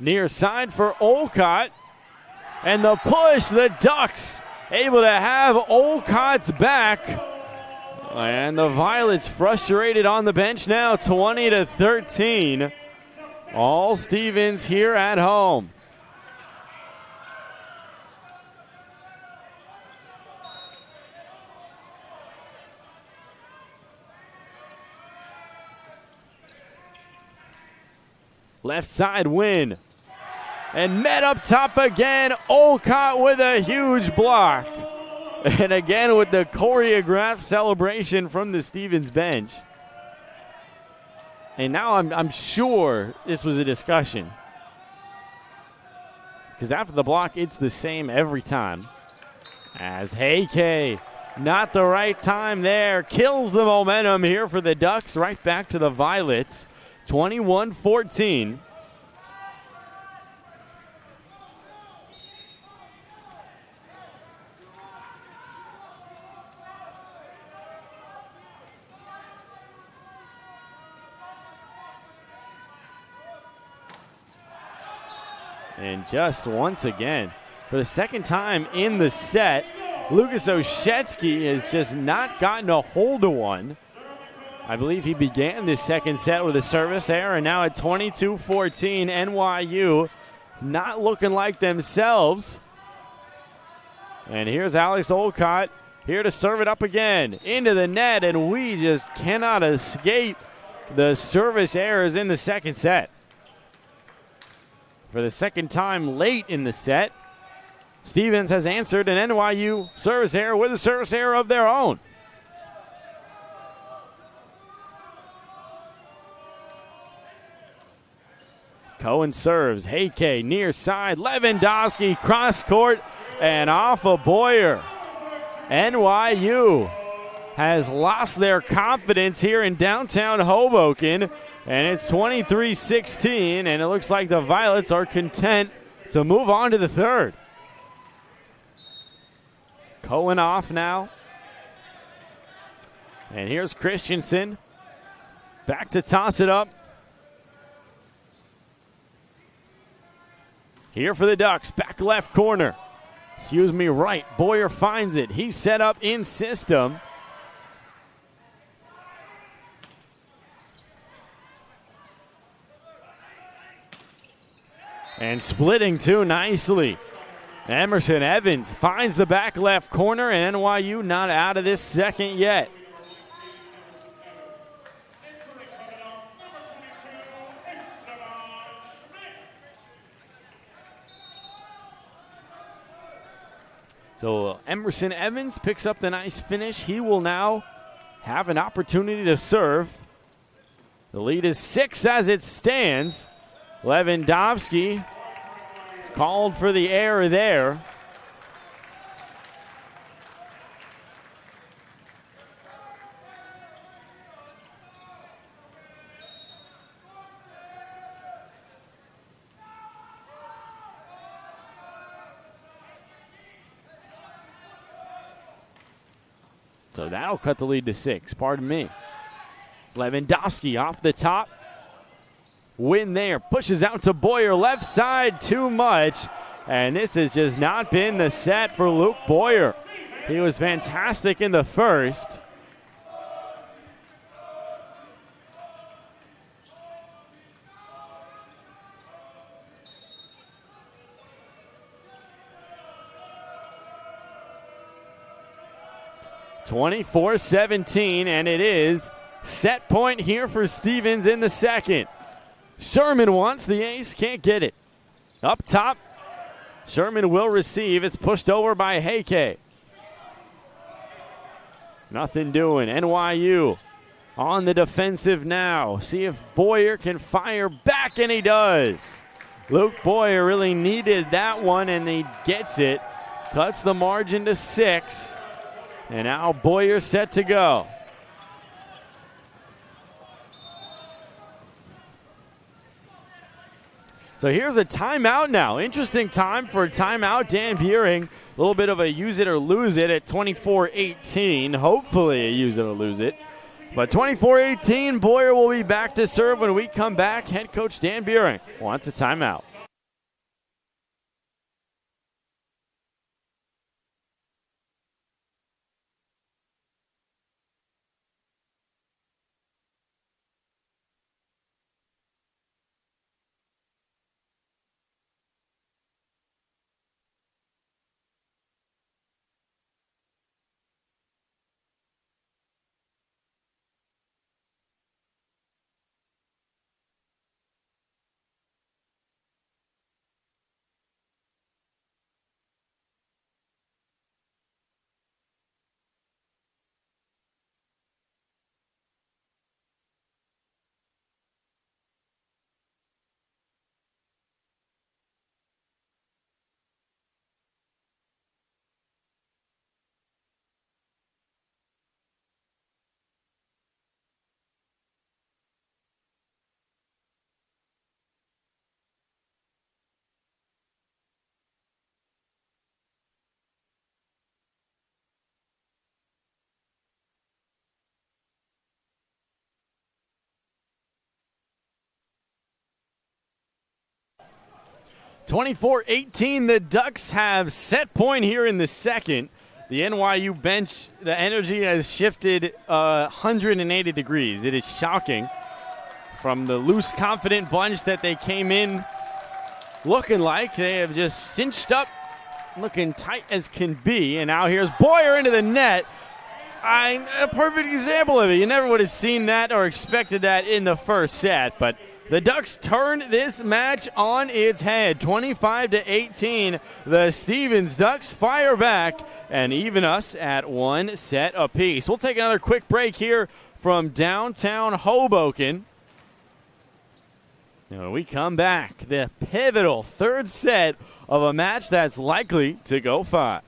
Near side for Olcott. And the push, the Ducks able to have Olcott's back. And the Violets frustrated on the bench now, 20-13. All Stevens here at home. Left side win. And met up top again, Olcott with a huge block. And again with the choreographed celebration from the Stevens bench. And now I'm sure this was a discussion. Because after the block, it's the same every time. As Heike, not the right time there, kills the momentum here for the Ducks, right back to the Violets, 21-14. And just once again, for the second time in the set, Lucas Oshetsky has just not gotten a hold of one. I believe he began this second set with a service error, and now at 22-14, NYU not looking like themselves. And here's Alex Olcott here to serve it up again into the net, and we just cannot escape the service errors in the second set. For the second time late in the set, Stevens has answered an NYU service error with a service error of their own. Cohen serves. Heike near side. Lewandowski cross court and off of Boyer. NYU has lost their confidence here in downtown Hoboken, and it's 23-16, and it looks like the Violets are content to move on to the third. Cohen off now. And here's Christensen. Back to toss it up. Here for the Ducks, back left corner. Right. Boyer finds it. He's set up in system. And splitting too nicely. Emerson Evans finds the back left corner, and NYU not out of this second yet. So Emerson Evans picks up the nice finish. He will now have an opportunity to serve. The lead is 6 as it stands. Lewandowski called for the error there. So that'll cut the lead to 6. Pardon me. Lewandowski off the top. Win there. Pushes out to Boyer. Left side too much. And this has just not been the set for Luke Boyer. He was fantastic in the first. (24-17), and it is set point here for Stevens in the second. Sherman wants the ace, can't get it. Up top, Sherman will receive. It's pushed over by Heike. Nothing doing. NYU on the defensive now. See if Boyer can fire back, and he does. Luke Boyer really needed that one, and he gets it. Cuts the margin to 6. And now Boyer set to go. So here's a timeout now. Interesting time for a timeout. Dan Buehring, a little bit of a use it or lose it at 24-18. Hopefully a use it or lose it. But 24-18, Boyer will be back to serve when we come back. Head coach Dan Buehring wants a timeout. (24-18), the Ducks have set point here in the second. the NYU bench, the energy has shifted 180 degrees. It is shocking. From the loose, confident bunch that they came in looking like, they have just cinched up, looking tight as can be. And now here's Boyer into the net. A perfect example of it. You never would have seen that or expected that in the first set, but the Ducks turn this match on its head. 25-18, the Stevens Ducks fire back and even us at 1 set apiece. We'll take another quick break here from downtown Hoboken. And when we come back, the pivotal third set of a match that's likely to go 5.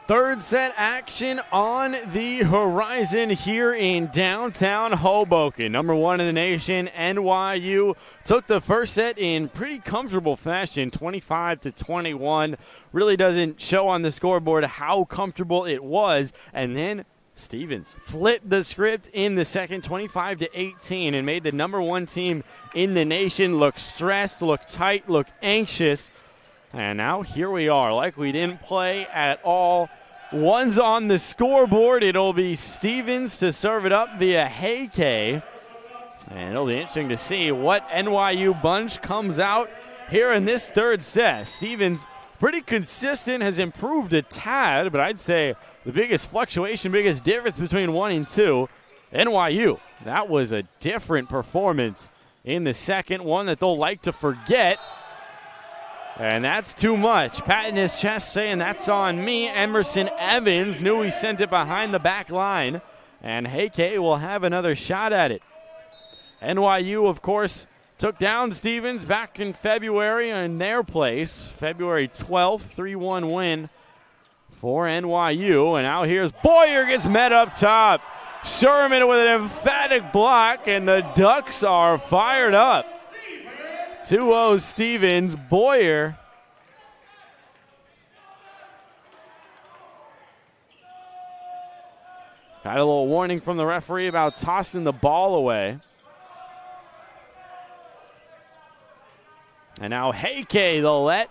Third set action on the horizon here in downtown Hoboken. Number 1 in the nation, NYU, took the first set in pretty comfortable fashion, 25-21. Really doesn't show on the scoreboard how comfortable it was. And then Stevens flipped the script in the second, 25-18, and made the number 1 team in the nation look stressed, look tight, look anxious. And now here we are, like we didn't play at all. One's on the scoreboard. It'll be Stevens to serve it up via Heike. And it'll be interesting to see what NYU bunch comes out here in this third set. Stevens, pretty consistent, has improved a tad, but I'd say the biggest fluctuation, biggest difference between 1 and 2, NYU. That was a different performance in the second, one that they'll like to forget. And that's too much. Patting his chest saying, that's on me. Emerson Evans knew he sent it behind the back line. And Heike will have another shot at it. NYU, of course, took down Stevens back in February in their place. February 12th, 3-1 win for NYU. And now here's Boyer, gets met up top. Sherman with an emphatic block, and the Ducks are fired up. 2-0 Stevens. Boyer got a little warning from the referee about tossing the ball away. And now Heike, the let,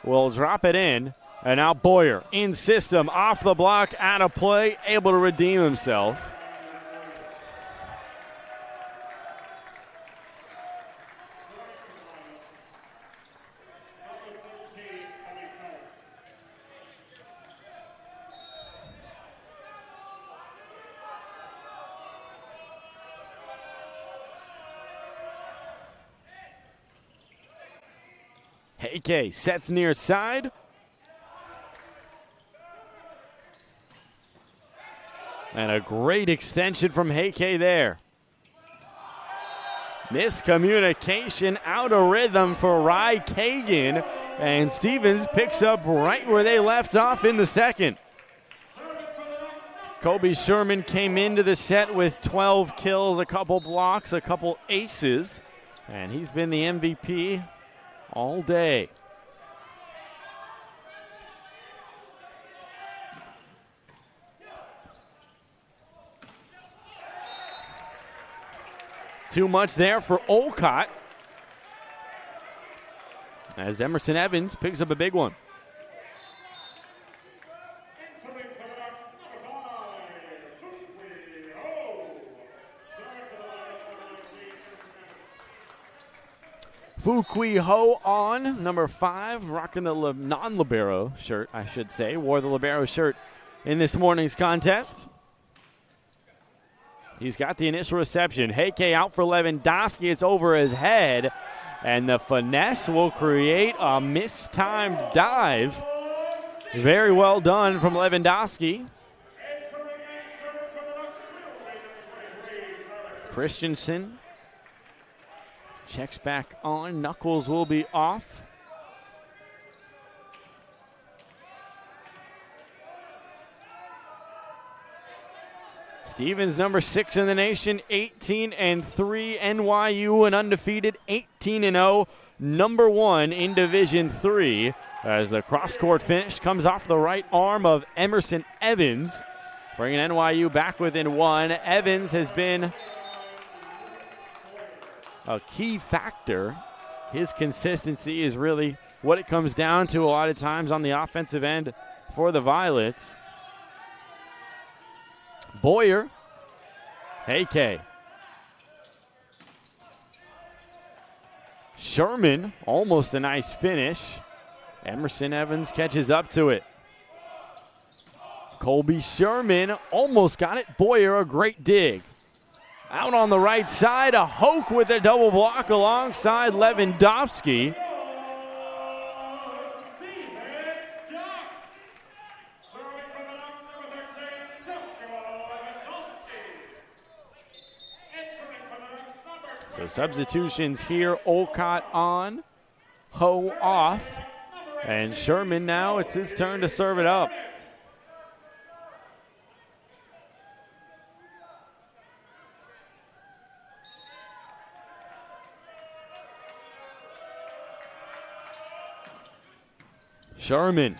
will drop it in. And now Boyer in system, off the block, out of play, able to redeem himself. Heike sets near side. And a great extension from Heike there. Miscommunication, out of rhythm for Rye Kagan. And Stevens picks up right where they left off in the second. Kobe Sherman came into the set with 12 kills, a couple blocks, a couple aces. And he's been the MVP all day. Too much there for Olcott, as Emerson Evans picks up a big one. Fukui Ho on, number 5, rocking the non-libero shirt, I should say. Wore the libero shirt in this morning's contest. He's got the initial reception. Heike out for Lewandowski. It's over his head. And the finesse will create a mistimed dive. Very well done from Lewandowski. Christensen checks back on. Knuckles will be off. Stevens, number 6 in the nation, 18-3. NYU, an undefeated 18-0, number 1 in Division III. As the cross-court finish comes off the right arm of Emerson Evans, bringing NYU back within 1. Evans has been a key factor. His consistency is really what it comes down to a lot of times on the offensive end for the Violets. Boyer, Heike. Sherman, almost a nice finish. Emerson Evans catches up to it. Colby Sherman almost got it. Boyer, a great dig. Out on the right side, a Hoke with a double block alongside Lewandowski. So substitutions here, Olcott on, Ho off, and Sherman now, it's his turn to serve it up. Sherman,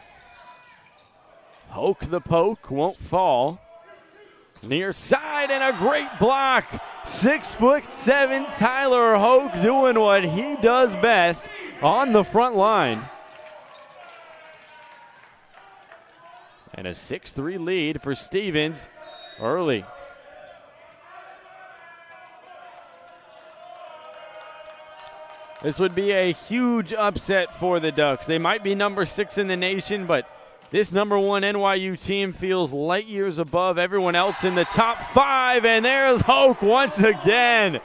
Hoke the poke, won't fall. Near side and a great block. 6'7" Tyler Hoke doing what he does best on the front line. And a 6-3 lead for Stevens early. This would be a huge upset for the Ducks. They might be number 6 in the nation, but this number 1 NYU team feels light years above everyone else in the top 5, and there's Hoke once again.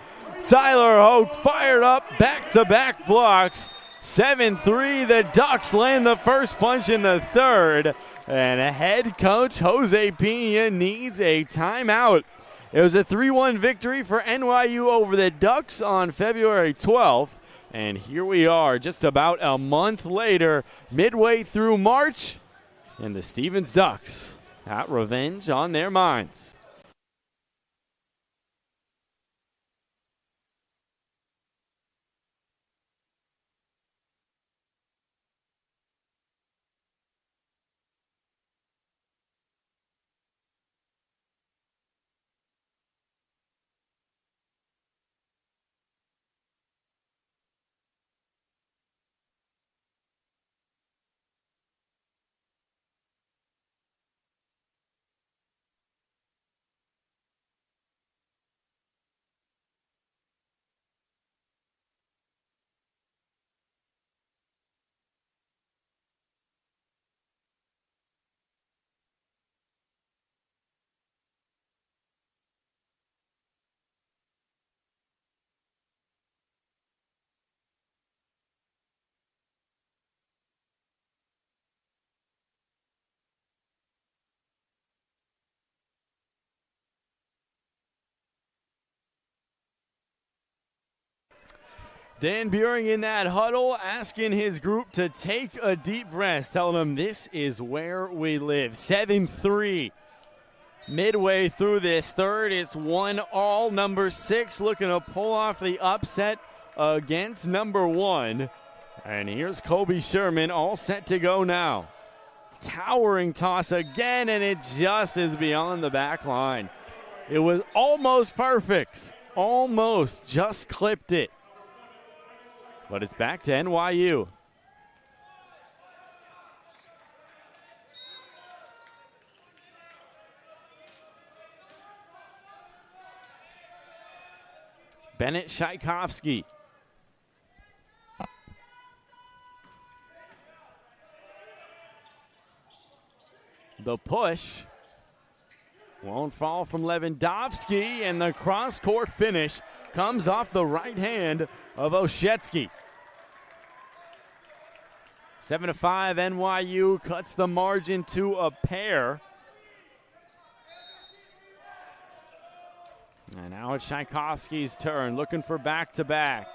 Tyler Hoke fired up, back-to-back blocks. 7-3, the Ducks land the first punch in the third, and head coach Jose Pena needs a timeout. It was a 3-1 victory for NYU over the Ducks on February 12th, and here we are just about a month later, midway through March, and the Stevens Ducks got revenge on their minds. Dan Buring in that huddle asking his group to take a deep breath, telling them this is where we live. 7-3. Midway through this third, it's 1-all. Number 6 looking to pull off the upset against number 1. And here's Kobe Sherman all set to go now. Towering toss again, and it just is beyond the back line. It was almost perfect. Almost just clipped it. But it's back to NYU. Bennett Tchaikovsky. The push won't fall from Lewandowski, and the cross-court finish comes off the right hand of Oshetsky. 7-5, NYU cuts the margin to a pair. And now it's Tchaikovsky's turn, looking for back-to-back.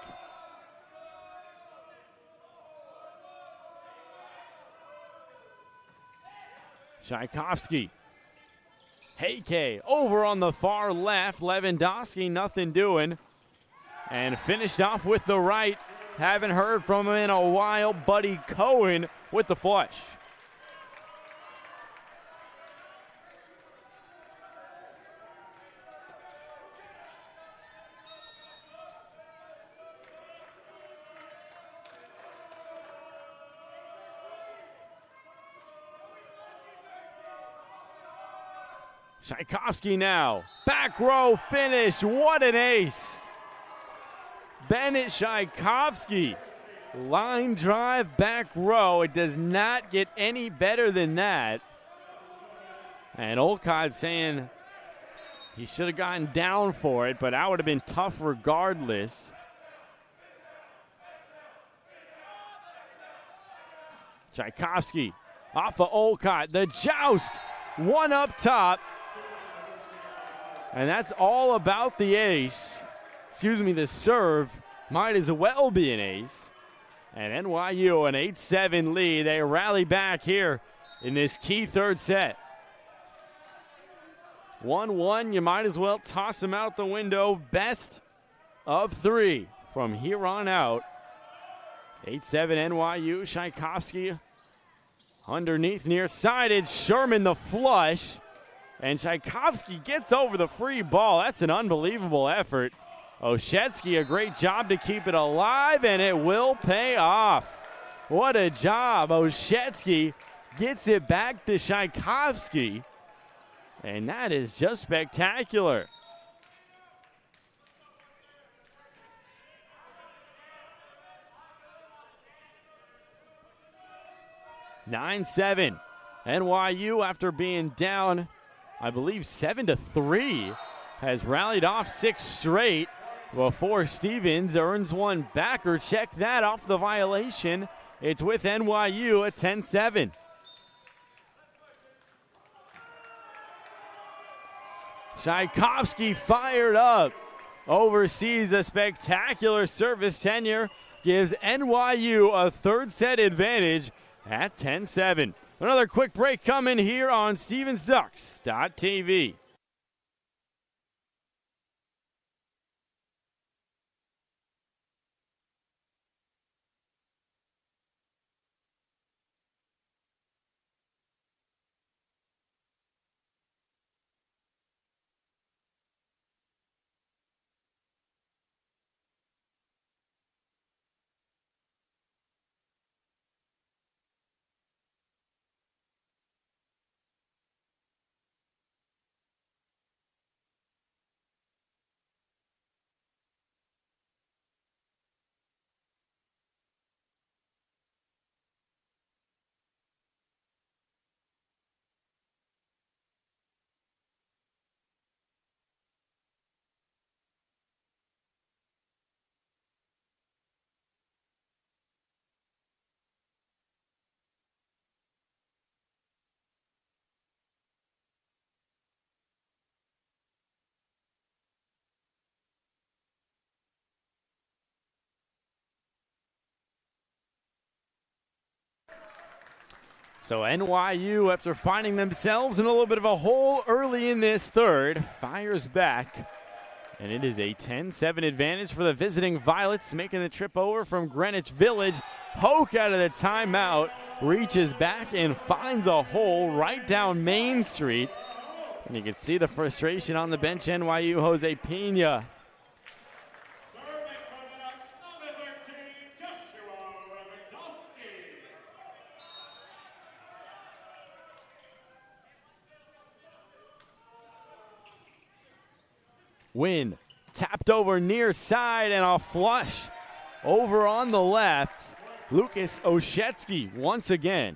Tchaikovsky. Heike over on the far left. Lewandowski, nothing doing. And finished off with the right. Haven't heard from him in a while. Buddy Cohen with the flush. Tchaikovsky now. Back row finish. What an ace. Bennett Tchaikovsky. Line drive back row. It does not get any better than that. And Olcott saying he should have gotten down for it, but that would have been tough regardless. Tchaikovsky off of Olcott. The joust. One up top. And that's all about the ace. The serve might as well be an ace. And NYU an 8-7 lead. They rally back here in this key third set. 1-1, you might as well toss them out the window. Best of 3 from here on out. 8-7 NYU. Tchaikovsky underneath, near-sided. Sherman the flush. And Tchaikovsky gets over the free ball. That's an unbelievable effort. Oshetsky, a great job to keep it alive, and it will pay off. What a job. Oshetsky gets it back to Tchaikovsky. And that is just spectacular. (9-7). NYU, after being down, I believe 7-3, has rallied off 6 straight before Stevens earns one back, or check that off the violation. It's with NYU at 10-7. Tchaikovsky fired up. Oversees a spectacular service tenure. Gives NYU a third set advantage at 10-7. Another quick break coming here on StevensDucks.tv. So NYU, after finding themselves in a little bit of a hole early in this third, fires back. And it is a 10-7 advantage for the visiting Violets, making the trip over from Greenwich Village. Hoke out of the timeout, reaches back and finds a hole right down Main Street. And you can see the frustration on the bench, NYU, Jose Pena. Win tapped over near side and a flush over on the left. Lucas Oshetsky once again.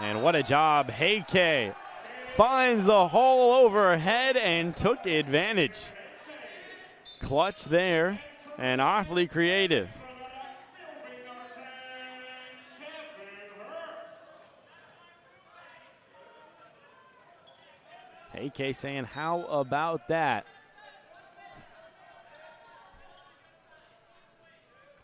And what a job. Heike finds the hole overhead and took advantage. Clutch there and awfully creative. AK saying, how about that?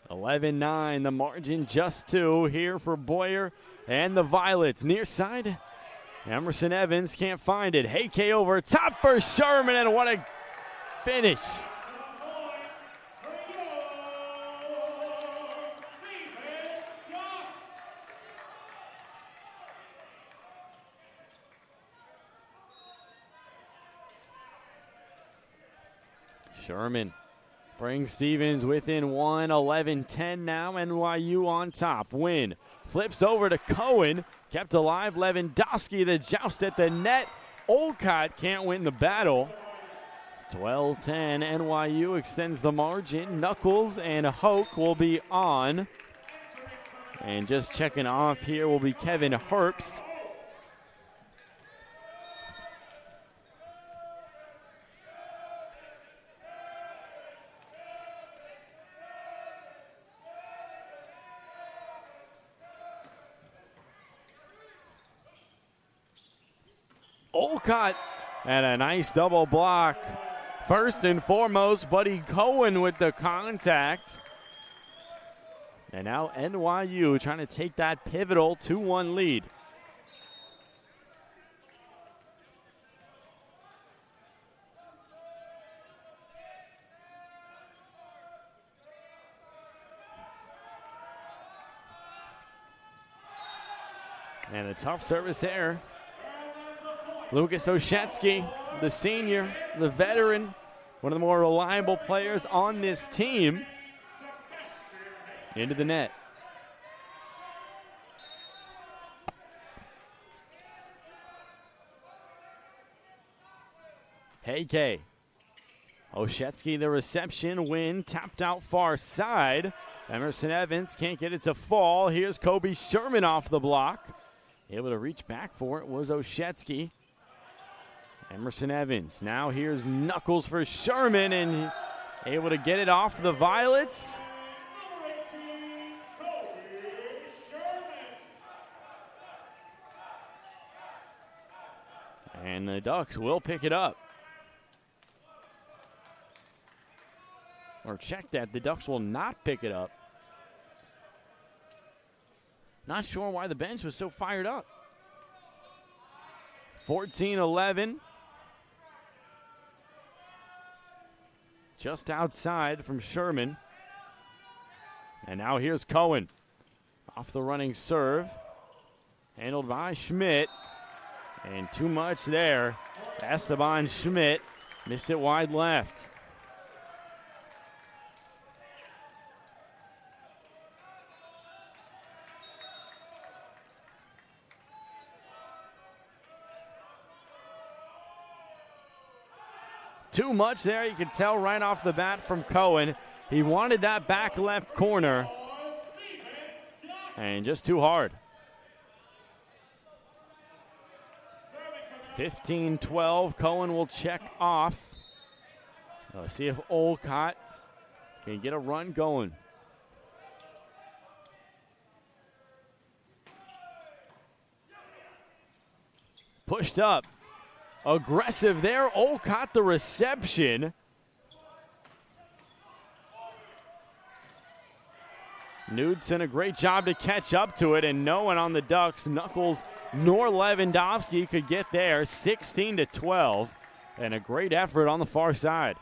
11-9, the margin just 2 here for Boyer and the Violets. Near side, Emerson Evans can't find it. Heike over top for Sherman, and what a finish. Sherman brings Stevens within 1, 11-10 now. NYU on top. Win flips over to Cohen. Kept alive. Lewandowski, the joust at the net. Olcott can't win the battle. 12-10. NYU extends the margin. Knuckles and Hoke will be on. And just checking off here will be Kevin Herbst. Olcott and a nice double block. First and foremost, Buddy Cohen with the contact. And now NYU trying to take that pivotal 2-1 lead. And a tough service there. Lucas Oshetsky, the senior, the veteran, one of the more reliable players on this team. Into the net. Heike. Oshetsky, the reception. Win tapped out far side. Emerson Evans can't get it to fall. Here's Kobe Sherman off the block. Able to reach back for it was Oshetsky. Emerson Evans. Now here's Knuckles for Sherman and able to get it off the Violets. And the Ducks will pick it up. Or check that, the Ducks will not pick it up. Not sure why the bench was so fired up. 14-11. Just outside from Sherman. And now here's Cohen. Off the running serve. Handled by Schmidt. And too much there. Esteban Schmidt missed it wide left. Too much there, you can tell right off the bat from Cohen. He wanted that back left corner. And just too hard. 15-12, Cohen will check off. Let's see if Olcott can get a run going. Pushed up. Aggressive there. Olcott the reception. Knudsen a great job to catch up to it, and no one on the Ducks, Knuckles nor Lewandowski, could get there. 16-12, and a great effort on the far side.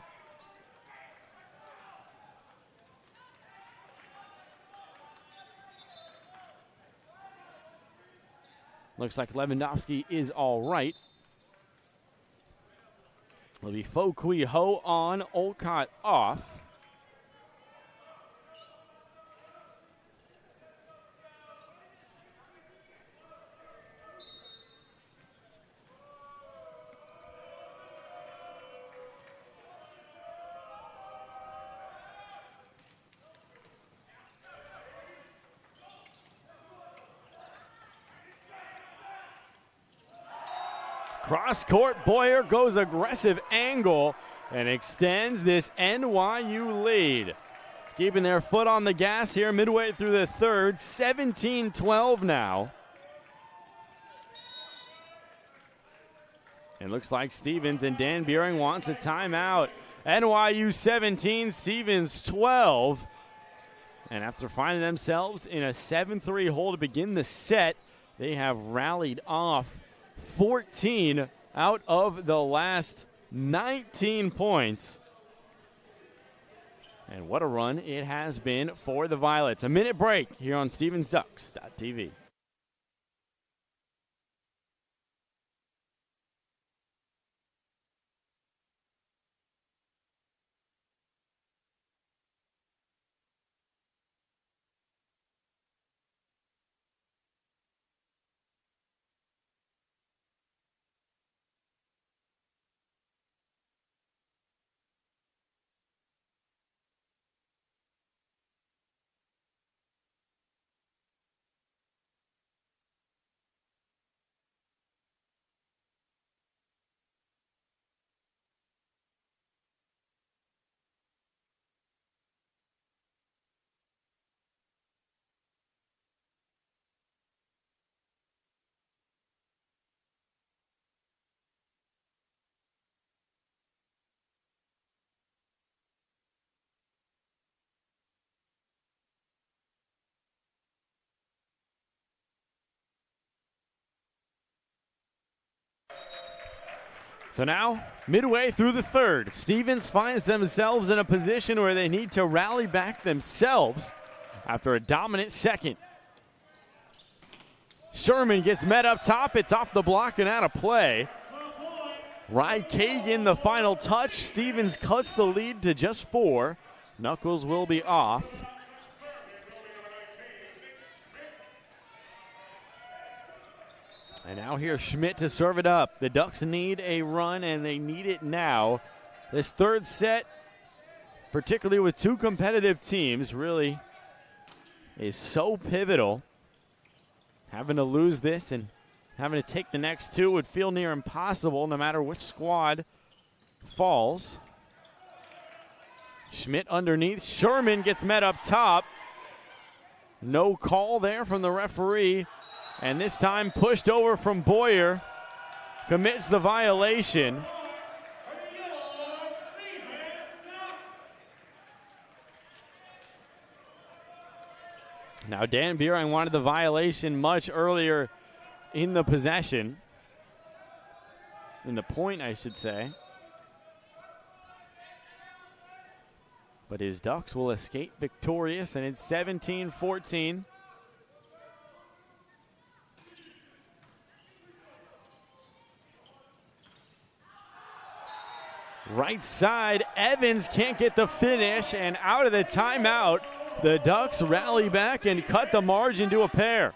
Looks like Lewandowski is all right. It'll be Fokui Ho on, Olcott off. Cross court, Boyer goes aggressive angle and extends this NYU lead. Keeping their foot on the gas here midway through the third, 17-12 now. It looks like Stevens and Dan Buehring wants a timeout. NYU 17, Stevens 12. And after finding themselves in a 7-3 hole to begin the set, they have rallied off 14 out of the last 19 points. And what a run it has been for the Violets. A minute break here on StevensDucks.tv. So now, midway through the third, Stevens finds themselves in a position where they need to rally back themselves after a dominant second. Sherman gets met up top. It's off the block and out of play. Ryan Kagan, the final touch. Stevens cuts the lead to just 4. Knuckles will be off. And now here's Schmidt to serve it up. The Ducks need a run, and they need it now. This third set, particularly with two competitive teams, really is so pivotal. Having to lose this and having to take the next two would feel near impossible no matter which squad falls. Schmidt underneath. Sherman gets met up top. No call there from the referee. And this time pushed over from Boyer. Commits the violation. Now Dan Buehring wanted the violation much earlier in the possession. In the point, I should say. But his Ducks will escape victorious, and it's 17-14. Right side, Evans can't get the finish, and out of the timeout, the Ducks rally back and cut the margin to a pair.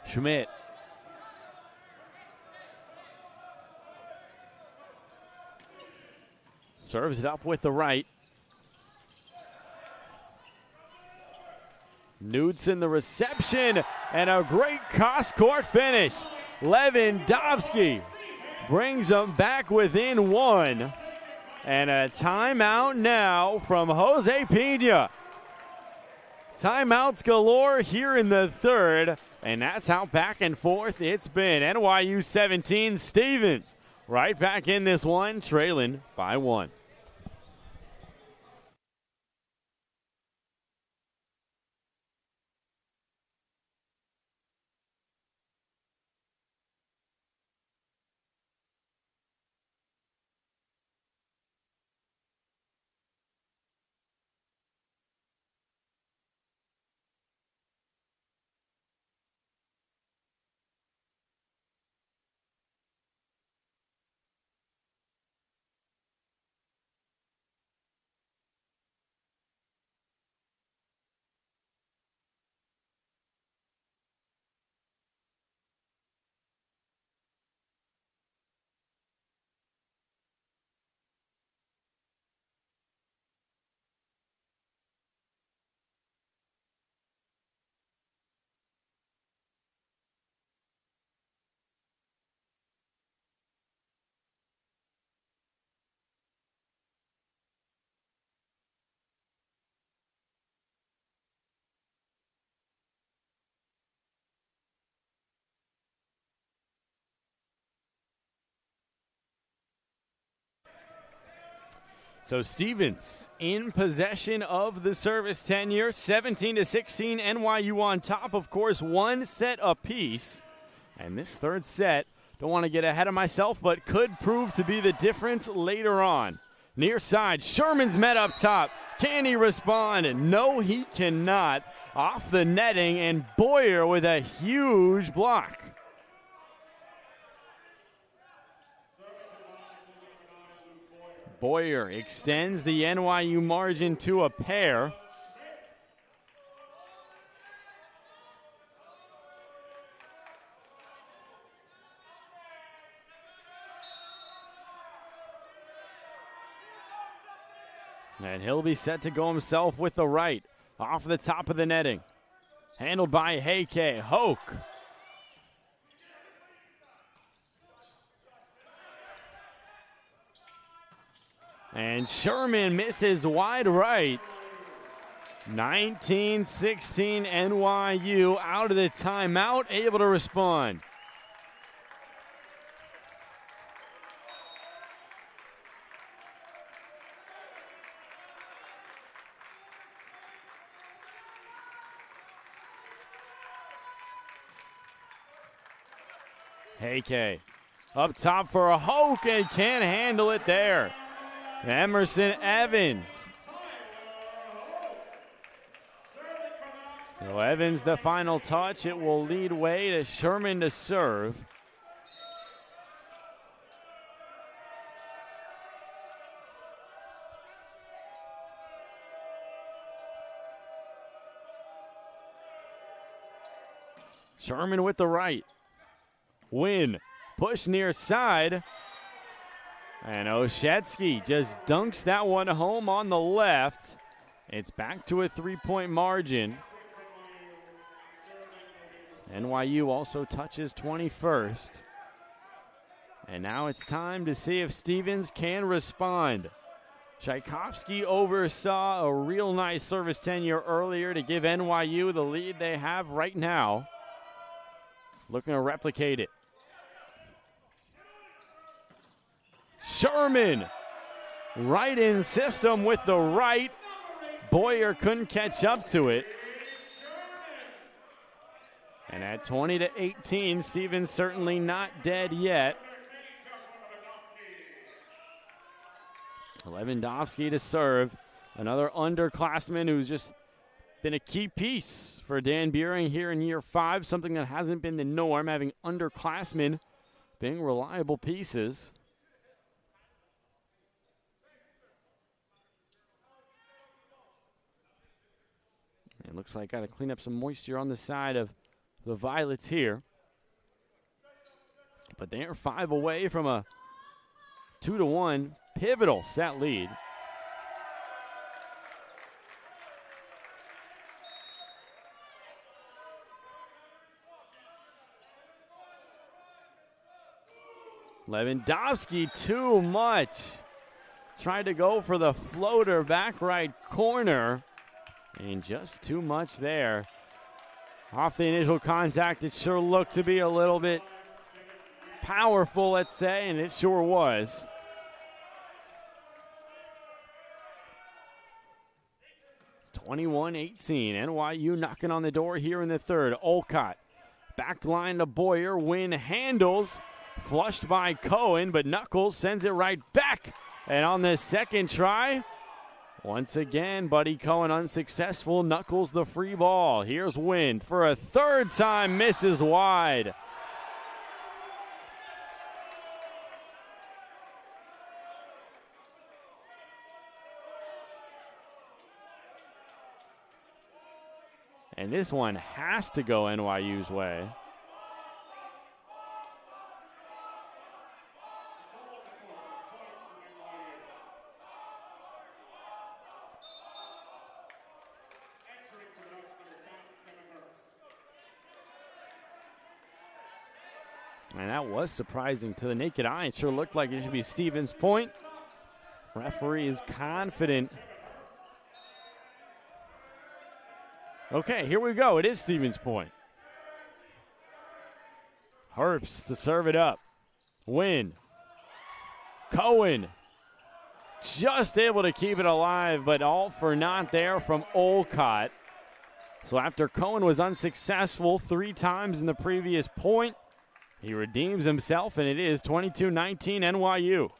Schmidt. Serves it up with the right. Knudsen the reception, and a great cross-court finish. Lewandowski brings them back within 1. And a timeout now from Jose Pena. Timeouts galore here in the third, and that's how back and forth it's been. NYU 17, Stevens right back in this one, trailing by 1. So Stevens in possession of the service tenure, 17-16, NYU on top, of course, 1 set apiece. And this third set, don't want to get ahead of myself, but could prove to be the difference later on. Near side, Sherman's met up top. Can he respond? No, he cannot. Off the netting, and Boyer with a huge block. Boyer extends the NYU margin to a pair. And he'll be set to go himself with the right. Off the top of the netting. Handled by Heike. Hoke. And Sherman misses wide right. 19-16 NYU out of the timeout, able to respond. Heike up top for a Hoke and can't handle it there. Emerson Evans. So Evans the final touch. It will lead way to Sherman to serve. Sherman with the right. Win. Push near side. And Oshetsky just dunks that one home on the left. It's back to a 3-point margin. NYU also touches 21st. And now it's time to see if Stevens can respond. Tchaikovsky oversaw a real nice service tenure earlier to give NYU the lead they have right now. Looking to replicate it. Sherman, right in system with the right. Boyer couldn't catch up to it. And at 20-18, Stevens certainly not dead yet. Lewandowski to serve. Another underclassman who's just been a key piece for Dan Buehring here in year 5, something that hasn't been the norm, having underclassmen being reliable pieces. It looks like got to clean up some moisture on the side of the Violets here. But they are 5 away from a 2-1 pivotal set lead. Lewandowski too much. Tried to go for the floater back right corner, and just too much there. Off the initial contact, it sure looked to be a little bit powerful, let's say, and it sure was. (21-18), NYU knocking on the door here in the third. Olcott, back line to Boyer. Wynn handles, flushed by Cohen, but Knuckles sends it right back. And on the second try, once again, Buddy Cohen unsuccessful. Knuckles the free ball. Here's Wynn for a third time, misses wide. And this one has to go NYU's way. And that was surprising to the naked eye. It sure looked like it should be Stevens' point. Referee is confident. Okay, here we go. It is Stevens' point. Herbst to serve it up. Wynn. Cohen. Just able to keep it alive, but all for naught there from Olcott. So after Cohen was unsuccessful 3 times in the previous point, he redeems himself, and it is 22-19 NYU.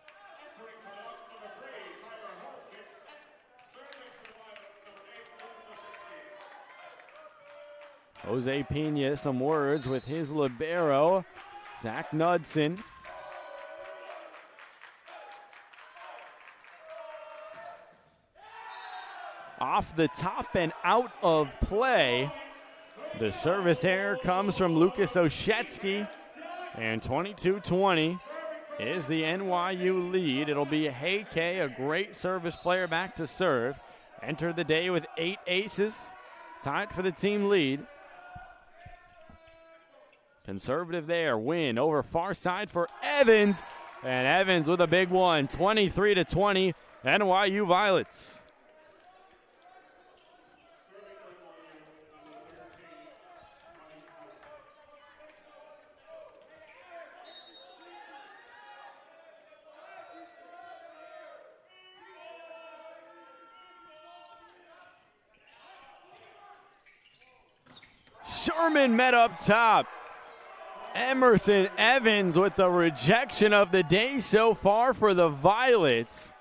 Jose Pena, some words with his libero, Zach Knudsen. Off the top and out of play. The service error comes from Lucas Oshetsky. And 22-20 is the NYU lead. It'll be Heike, a great service player, back to serve. Entered the day with 8 aces. Tied for the team lead. Conservative there. Win over far side for Evans. And Evans with a big one. 23-20, NYU Violets. Sherman met up top. Emerson Evans with the rejection of the day so far for the Violets.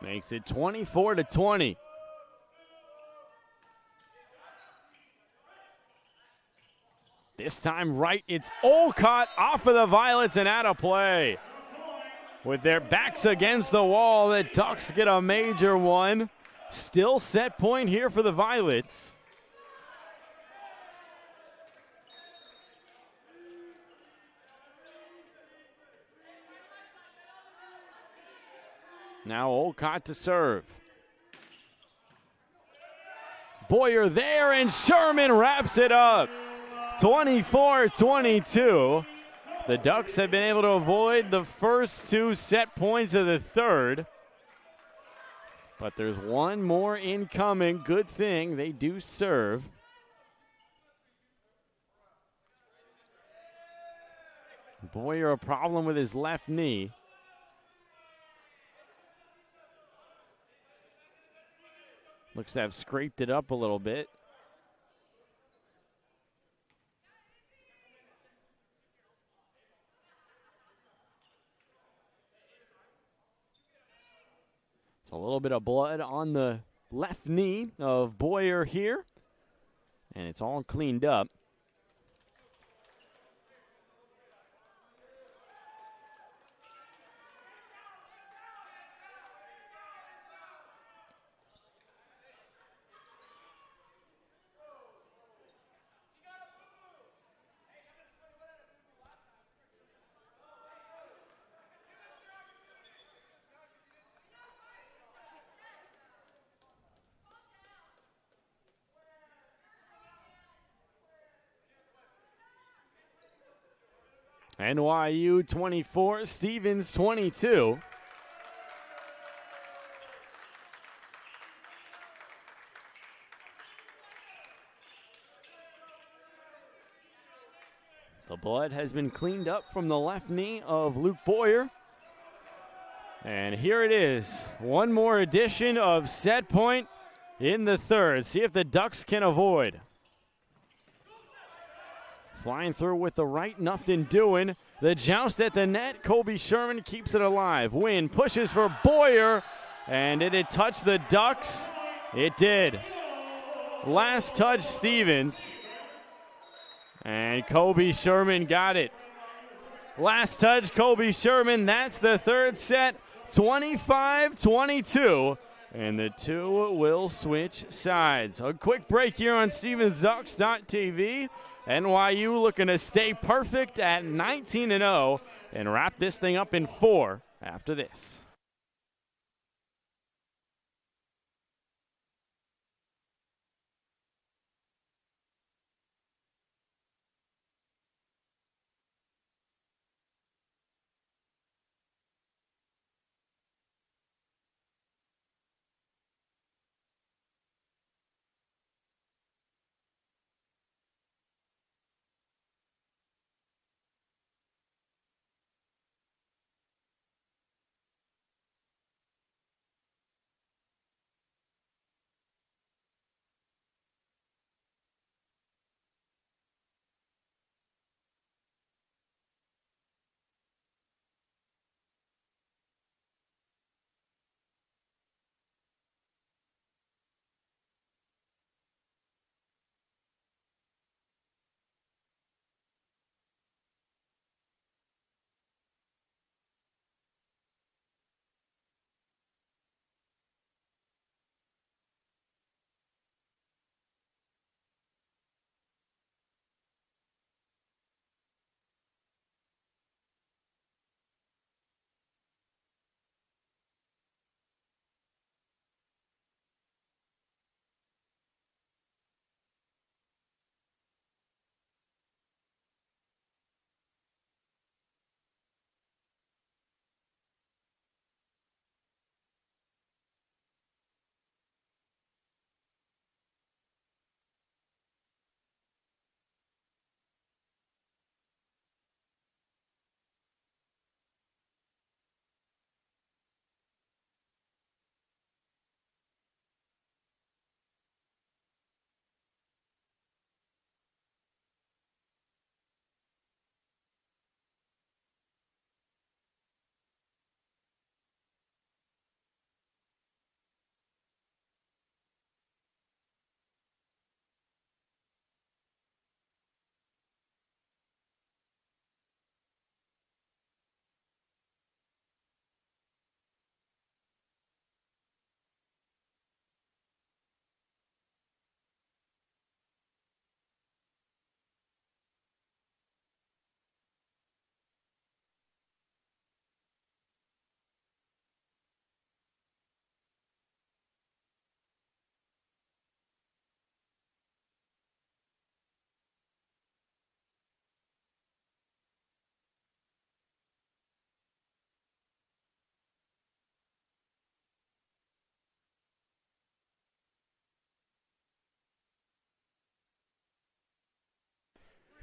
Makes it 24-20. This time right, it's Olcott off of the Violets and out of play. With their backs against the wall, the Ducks get a major one. Still set point here for the Violets. Now Olcott to serve. Boyer there, and Sherman wraps it up. 24-22. The Ducks have been able to avoid the first 2 set points of the third. But there's one more incoming. Good thing they do serve. Boyer a problem with his left knee. Looks to have scraped it up a little bit. A little bit of blood on the left knee of Boyer here, and it's all cleaned up. NYU 24, Stevens 22. The blood has been cleaned up from the left knee of Luke Boyer. And here it is. One more edition of set point in the third. See if the Ducks can avoid. Flying through with the right, nothing doing. The joust at the net. Colby Sherman keeps it alive. Wynn pushes for Boyer. And did it touch the Ducks? It did. Last touch, Stevens. And Colby Sherman got it. Last touch, Colby Sherman. That's the third set, 25-22. And the two will switch sides. A quick break here on StevensDucks.tv. NYU looking to stay perfect at 19-0 and wrap this thing up in 4 after this.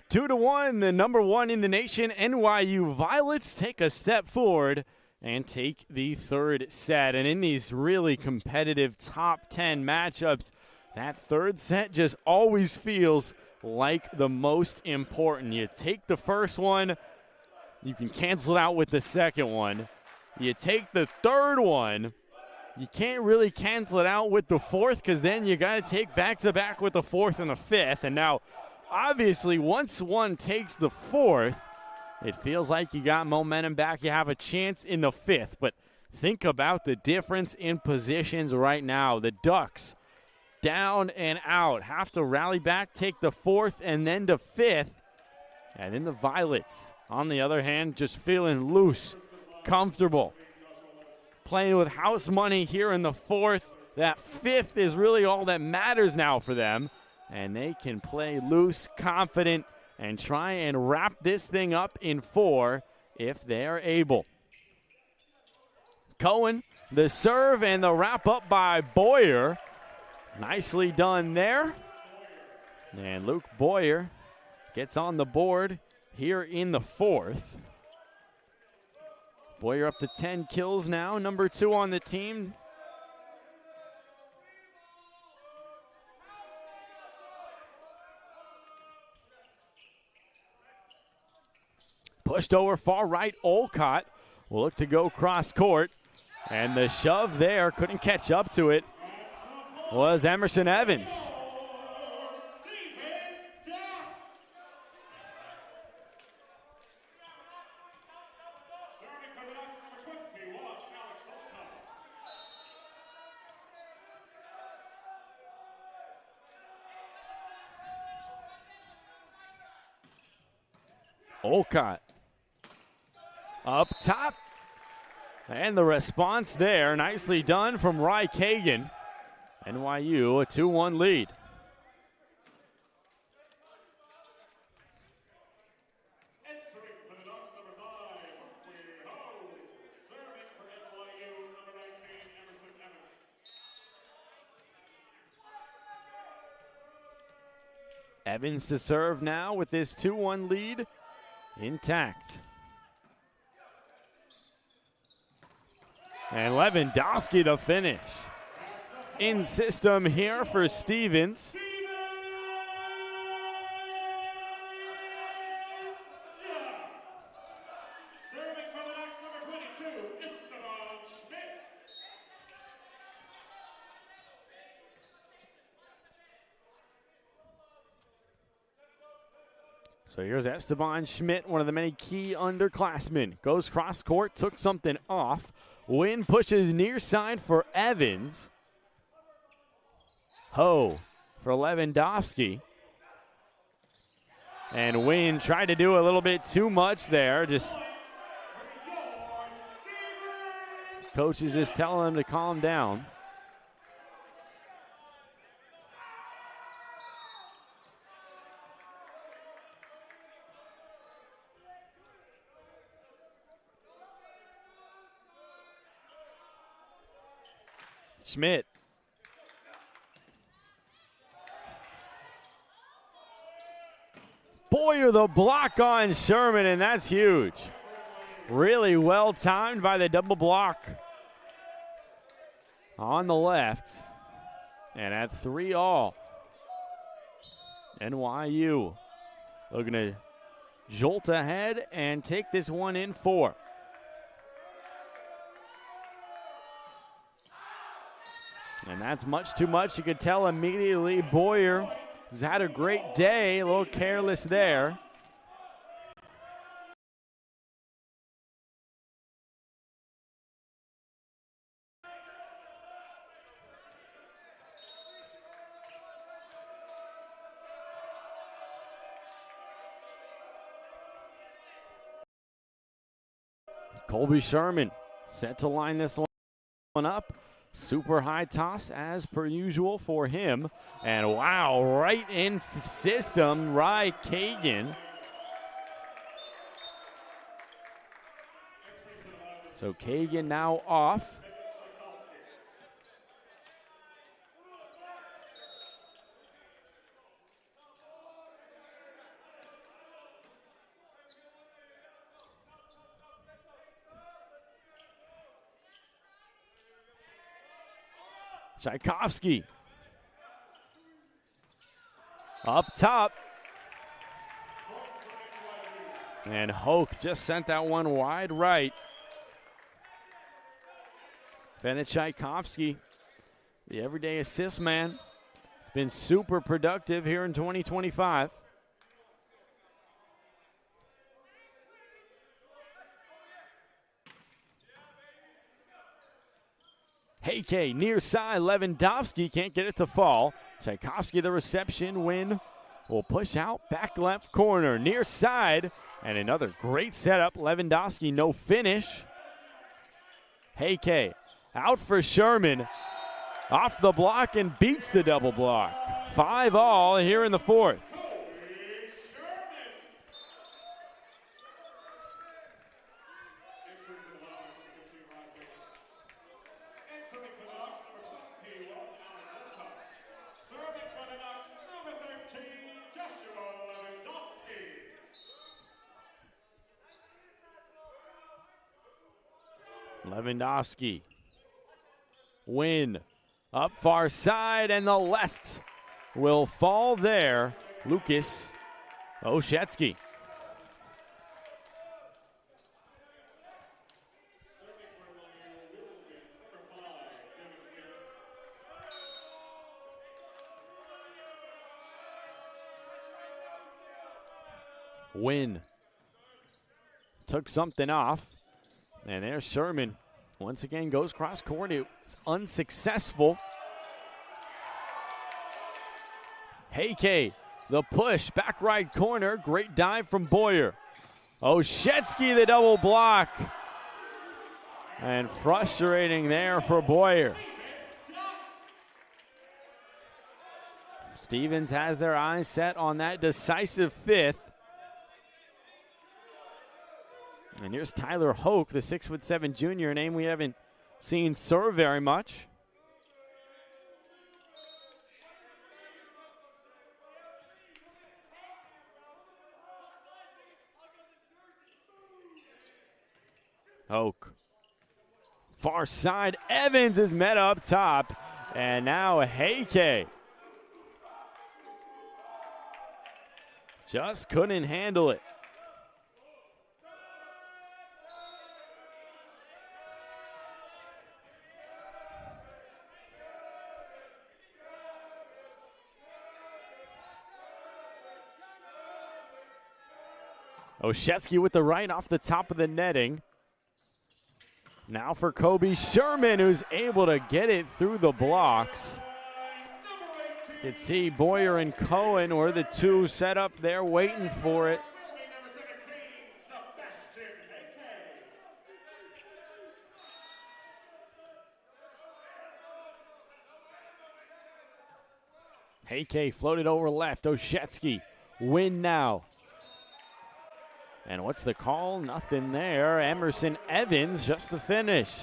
Two to one, the number one in the nation, NYU Violets take a step forward and take the third set. And in these really competitive top 10 matchups, that third set just always feels like the most important. You take the first one, you can cancel it out with the second one. You take the third one, you can't really cancel it out with the fourth because then you got to take back-to-back with the fourth and the fifth. And now, obviously, once one takes the fourth, it feels like you got momentum back. You have a chance in the fifth. But think about the difference in positions right now. The Ducks down and out, have to rally back, take the fourth and then the fifth. And then the Violets, on the other hand, just feeling loose, comfortable, playing with house money here in the fourth. That fifth is really all that matters now for them. And they can play loose, confident, and try and wrap this thing up in 4 if they're able. Cohen, the serve and the wrap up by Boyer. Nicely done there. And Luke Boyer gets on the board here in the 4th. Boyer up to 10 kills now, number 2 on the team. Pushed over far right, Olcott will look to go cross court. And the shove there, couldn't catch up to it, was Emerson Evans. Olcott up top. And the response there, nicely done from Rye Kagan. NYU, a 2-1 lead. Entering for the Ducks, number 5, serving for NYU, number 19, Emerson Evans. Evans to serve now with this 2-1 lead intact. And Lewandowski to finish. In system here for Stevens. Serving for the Ducks, number 22, Esteban Schmidt. So here's Esteban Schmidt, one of the many key underclassmen. Goes cross court, took something off. Wynn pushes near side for Evans. Ho for Lewandowski. And Wynn tried to do a little bit too much there. Just coach is just telling him to calm down. Schmidt. Boyer the block on Sherman, and that's huge. Really well timed by the double block on the left. And at 3-all, NYU looking to jolt ahead and take this one in 4. And that's much too much. You could tell immediately Boyer has had a great day, a little careless there. Colby Sherman set to line this one up. Super high toss as per usual for him. And wow, right in system, Rye Kagan. So Kagan now off. Tchaikovsky up top. And Hoke just sent that one wide right. Bennett Tchaikovsky, the everyday assist man, been super productive here in 2025. Heike near side, Lewandowski can't get it to fall. Tchaikovsky the reception, Win will push out, back left corner, near side, and another great setup. Lewandowski no finish. Heike out for Sherman, off the block and beats the double block. 5-all here in the 4th. Lewandowski. Win. Up far side, and the left will fall there. Lucas Oshetsky. Win. Took something off. And there's Sherman. Once again goes cross court. It's unsuccessful. Heike, the push, back right corner. Great dive from Boyer. Oshetsky, the double block. And frustrating there for Boyer. Stevens has their eyes set on that decisive fifth. And here's Tyler Hoke, the 6'7" junior, a name we haven't seen serve very much. Hoke. Far side, Evans is met up top. And now Heike. Just couldn't handle it. Oshetsky with the right off the top of the netting. Now for Kobe Sherman, who's able to get it through the blocks. You can see Boyer and Cohen were the two set up there waiting for it. Heike floated over left. Oshetsky, win now. And what's the call? Nothing there. Emerson Evans, just the finish.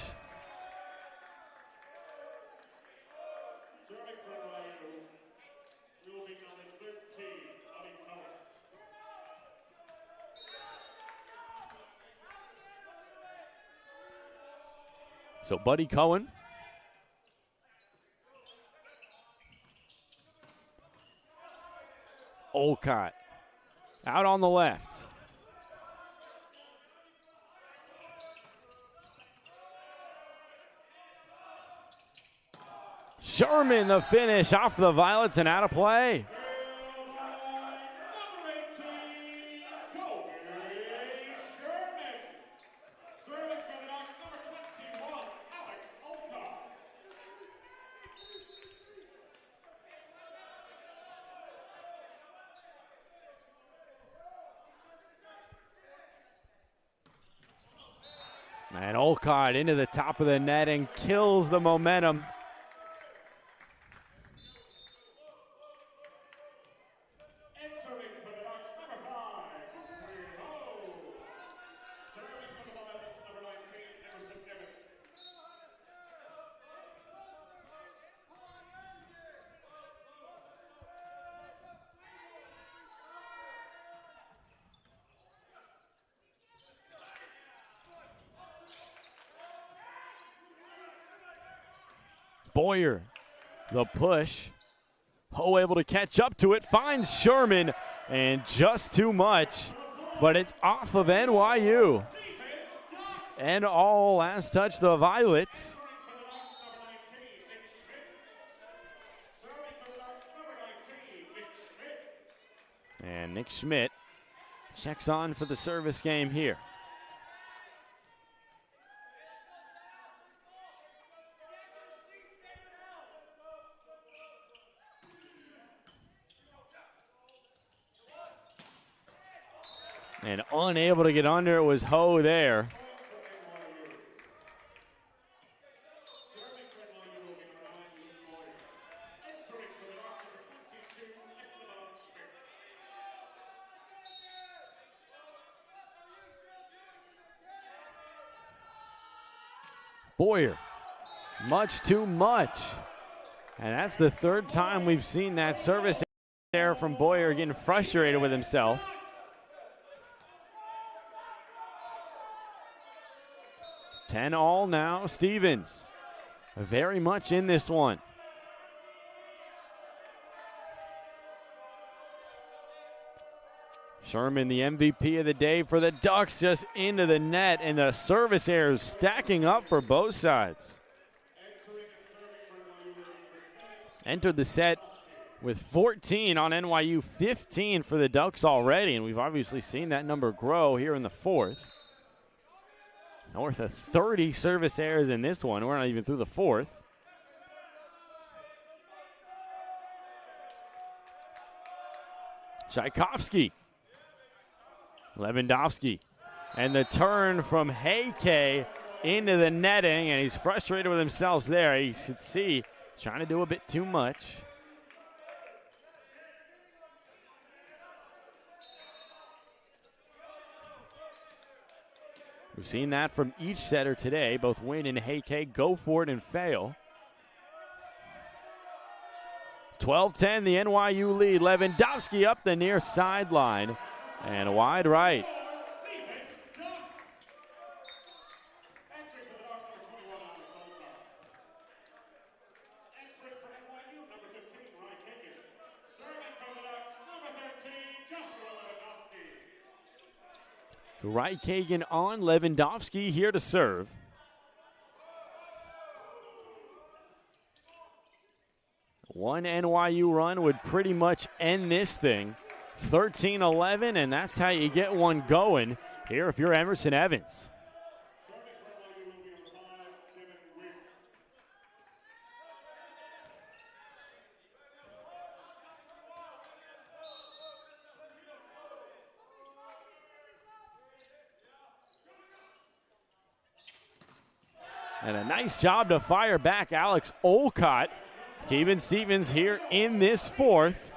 So Buddy Cohen. Olcott out on the left. Sherman, the finish off the Violets and out of play. And Olcott into the top of the net and kills the momentum. Boyer, the push. Ho able to catch up to it, finds Sherman, and just too much, but it's off of NYU. And all last touch the Violets. And Nick Schmidt checks on for the service game here. And unable to get under it was Ho there. Boyer, much too much. And that's the third time we've seen that service there from Boyer getting frustrated with himself. 10 all now. Stevens very much in this one. Sherman, the MVP of the day for the Ducks, just into the net, and the service errors stacking up for both sides. Entered the set with 14 on NYU, 15 for the Ducks already, and we've obviously seen that number grow here in the fourth. North of 30 service errors in this one. We're not even through the fourth. Tchaikovsky. Lewandowski. And the turn from Heike into the netting, and he's frustrated with himself there. You should see he's trying to do a bit too much. We've seen that from each setter today. Both Wynn and Heike go for it and fail. 12-10, the NYU lead. Lewandowski up the near sideline and wide right. Kagan on, Lewandowski here to serve. One NYU run would pretty much end this thing. 13-11, and that's how you get one going here if you're Emerson Evans. And a nice job to fire back Alex Olcott. Keegan Stevens here in this fourth.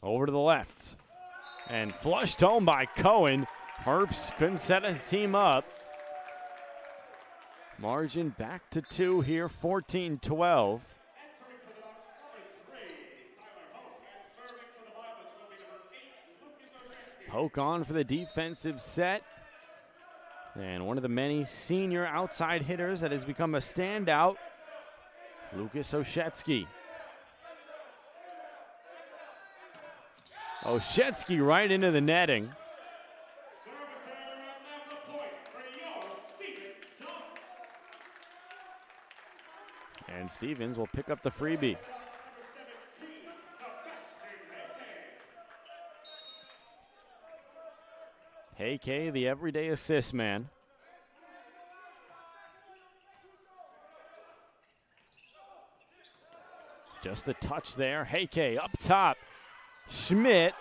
Over to the left. And flushed home by Cohen. Herbst couldn't set his team up. Margin back to 2 here, 14-12. Poke on for the defensive set. And one of the many senior outside hitters that has become a standout, Lucas Oshetsky. Oshetsky right into the netting. And Stevens will pick up the freebie. Heike, the everyday assist man. Just the touch there. Heike up top. Schmidt,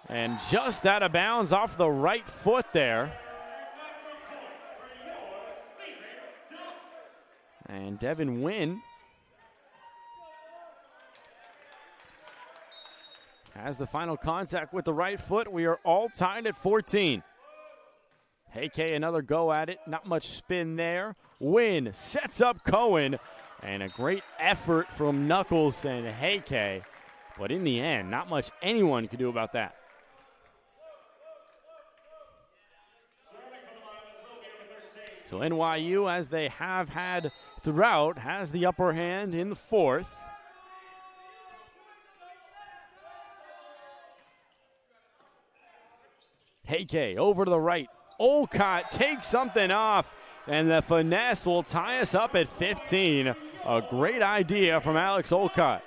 and just out of bounds off the right foot there. And Devin Wynn has the final contact with the right foot. We are all tied at 14. Heike, another go at it. Not much spin there. Wynn sets up Cohen, and a great effort from Knuckles and Heike. But in the end, not much anyone could do about that. So NYU, as they have had throughout, has the upper hand in the fourth. Heike over to the right. Olcott takes something off, and the finesse will tie us up at 15. A great idea from Alex Olcott.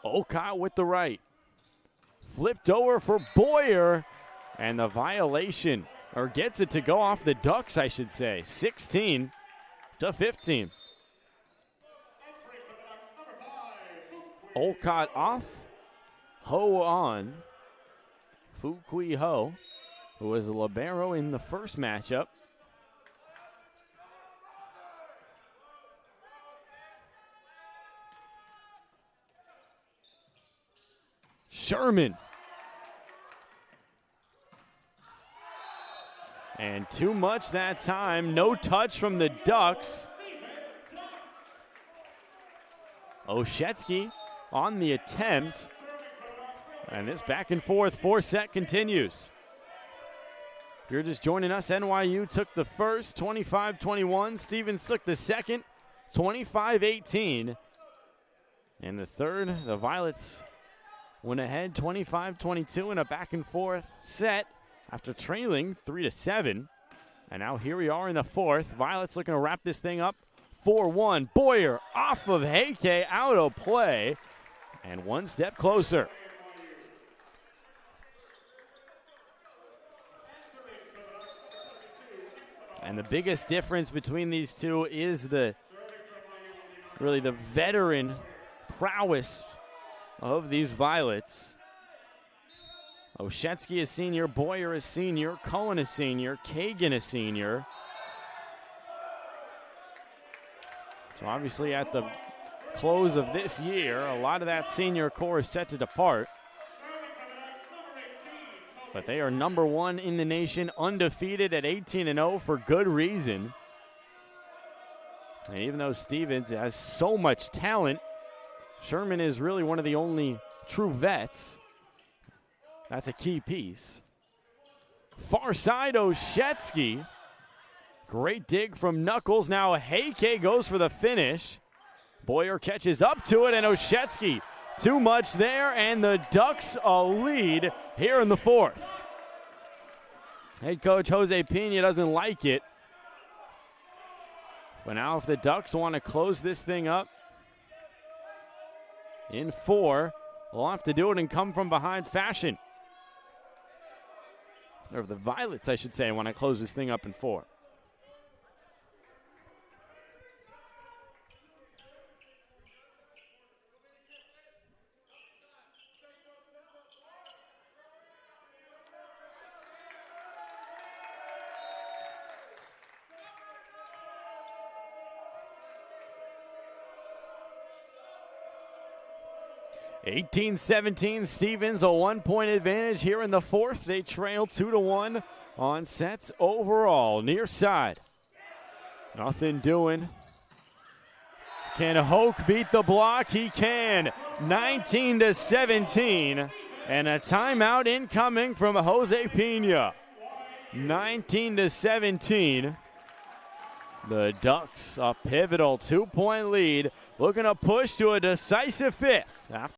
Olcott with the right. Flipped over for Boyer. And the violation, or gets it to go off the Ducks, I should say. 16-15. Olcott off, Ho on. Fu Kui Ho, who was a libero in the first matchup. Sherman. And too much that time. No touch from the Ducks. Oshetsky on the attempt. And this back and forth 4-set continues. If you're just joining us, NYU took the first, 25-21. Stevens took the second, 25-18. And the third, the Violets went ahead 25-22 in a back and forth set after trailing 3-7. And now here we are in the fourth. Violets looking to wrap this thing up 4-1. Boyer off of Heike, out of play, and one step closer. And the biggest difference between these two is really the veteran prowess of these Violets. Oshetsky is senior, Boyer is senior, Cullen is senior, Kagan is senior. So obviously at the close of this year, a lot of that senior core is set to depart. But they are number one in the nation, undefeated at 18-0 for good reason. And even though Stevens has so much talent, Sherman is really one of the only true vets. That's a key piece. Far side, Oshetsky. Great dig from Knuckles. Now Heike goes for the finish. Boyer catches up to it, and Oshetsky too much there, and the Ducks a lead here in the fourth. Head coach Jose Pena doesn't like it. But now if the Ducks want to close this thing up in four, they'll have to do it and come from behind fashion. Or the Violets, I should say, want to close this thing up in four. (18-17) Stevens, a 1-point advantage here in the fourth. They trail 2-1 on sets overall. Near side. Nothing doing. Can Hoke beat the block? He can. 19-17. And a timeout incoming from Jose Pena. 19-17. The Ducks, a pivotal 2-point lead, looking to push to a decisive fifth. After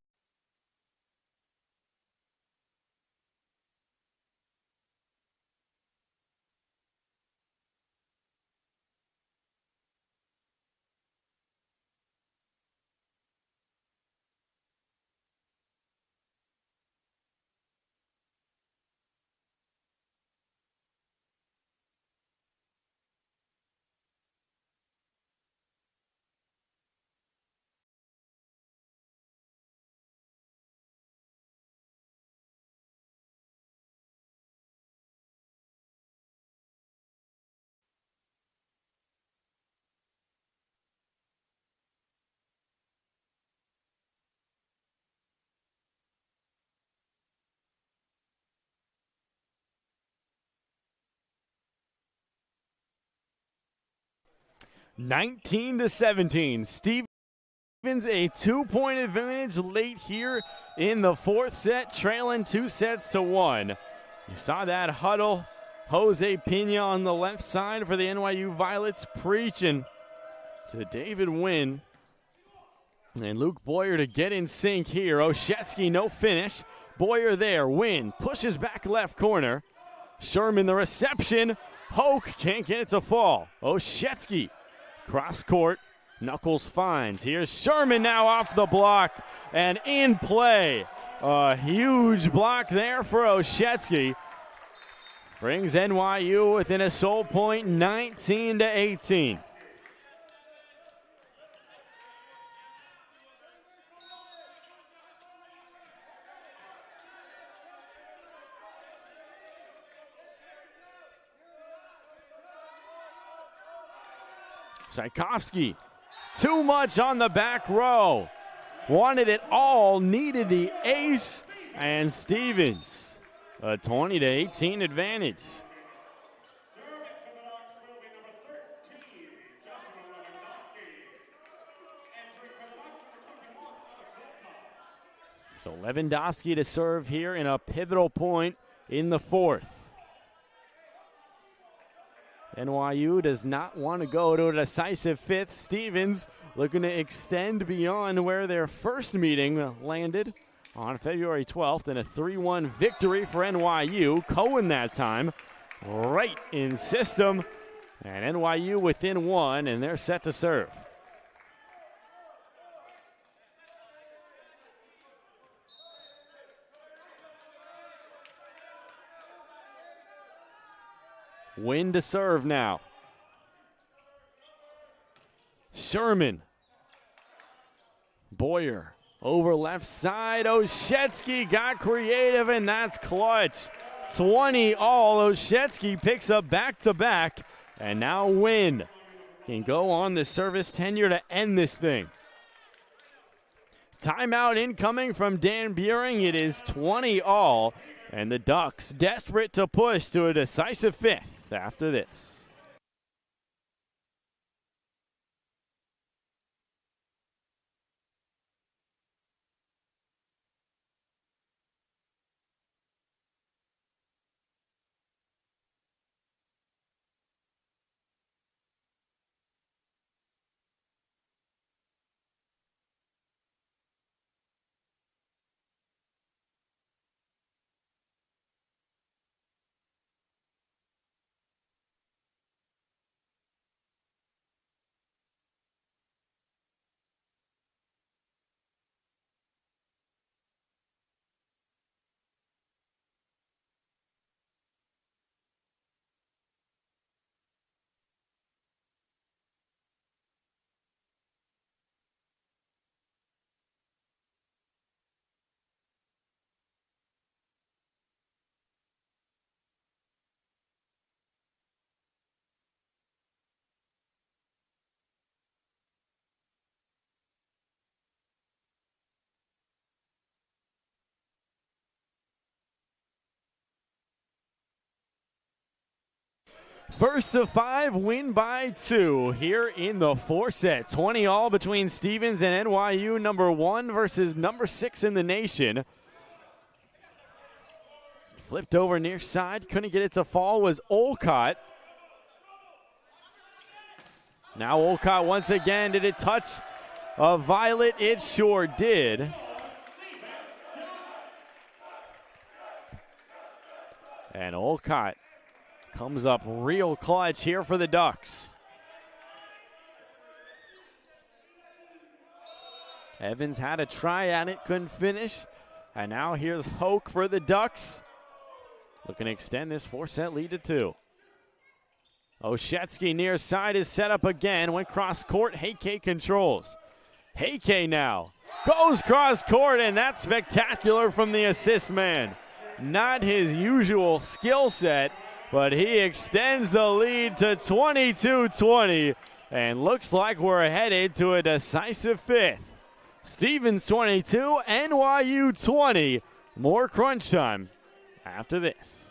19-17. Stevens a 2-point advantage late here in the fourth set, trailing 2-1. You saw that huddle. Jose Pena on the left side for the NYU Violets, preaching to David Wynn and Luke Boyer to get in sync here. Oshetsky, no finish. Boyer there. Wynn pushes back left corner. Sherman the reception. Hoke can't get it to fall. Oshetsky cross court. Knuckles finds. Here's Sherman now off the block and in play. A huge block there for Oshetsky. Brings NYU within a sole point, 19-18. Tchaikovsky, too much on the back row. Wanted it all, needed the ace, and Stevens, a 20-18 advantage. So Lewandowski to serve here in a pivotal point in the fourth. NYU does not want to go to a decisive fifth. Stevens looking to extend beyond where their first meeting landed on February 12th in a 3-1 victory for NYU. Cohen that time right in system, and NYU within one, and they're set to serve. Win to serve now. Sherman. Boyer over left side. Oshetsky got creative, and that's clutch. 20 all. Oshetsky picks up back-to-back, and now Win can go on the service tenure to end this thing. Timeout incoming from Dan Buring. It is 20 all, and the Ducks desperate to push to a decisive fifth after this. First of five, win by 2 here in the four set. 20 all between Stevens and NYU, number 1 versus number 6 in the nation. Flipped over near side, couldn't get it to fall, was Olcott. Now Olcott once again, did it touch a violet? It sure did. And Olcott comes up real clutch here for the Ducks. Evans had a try at it, couldn't finish. And now here's Hoke for the Ducks. Looking to extend this 4-set lead to 2. Oshetsky near side is set up again. Went cross court. Heike controls. Heike now goes cross court, and that's spectacular from the assist man. Not his usual skill set, but he extends the lead to 22-20, and looks like we're headed to a decisive fifth. Stevens 22, NYU 20. More crunch time after this.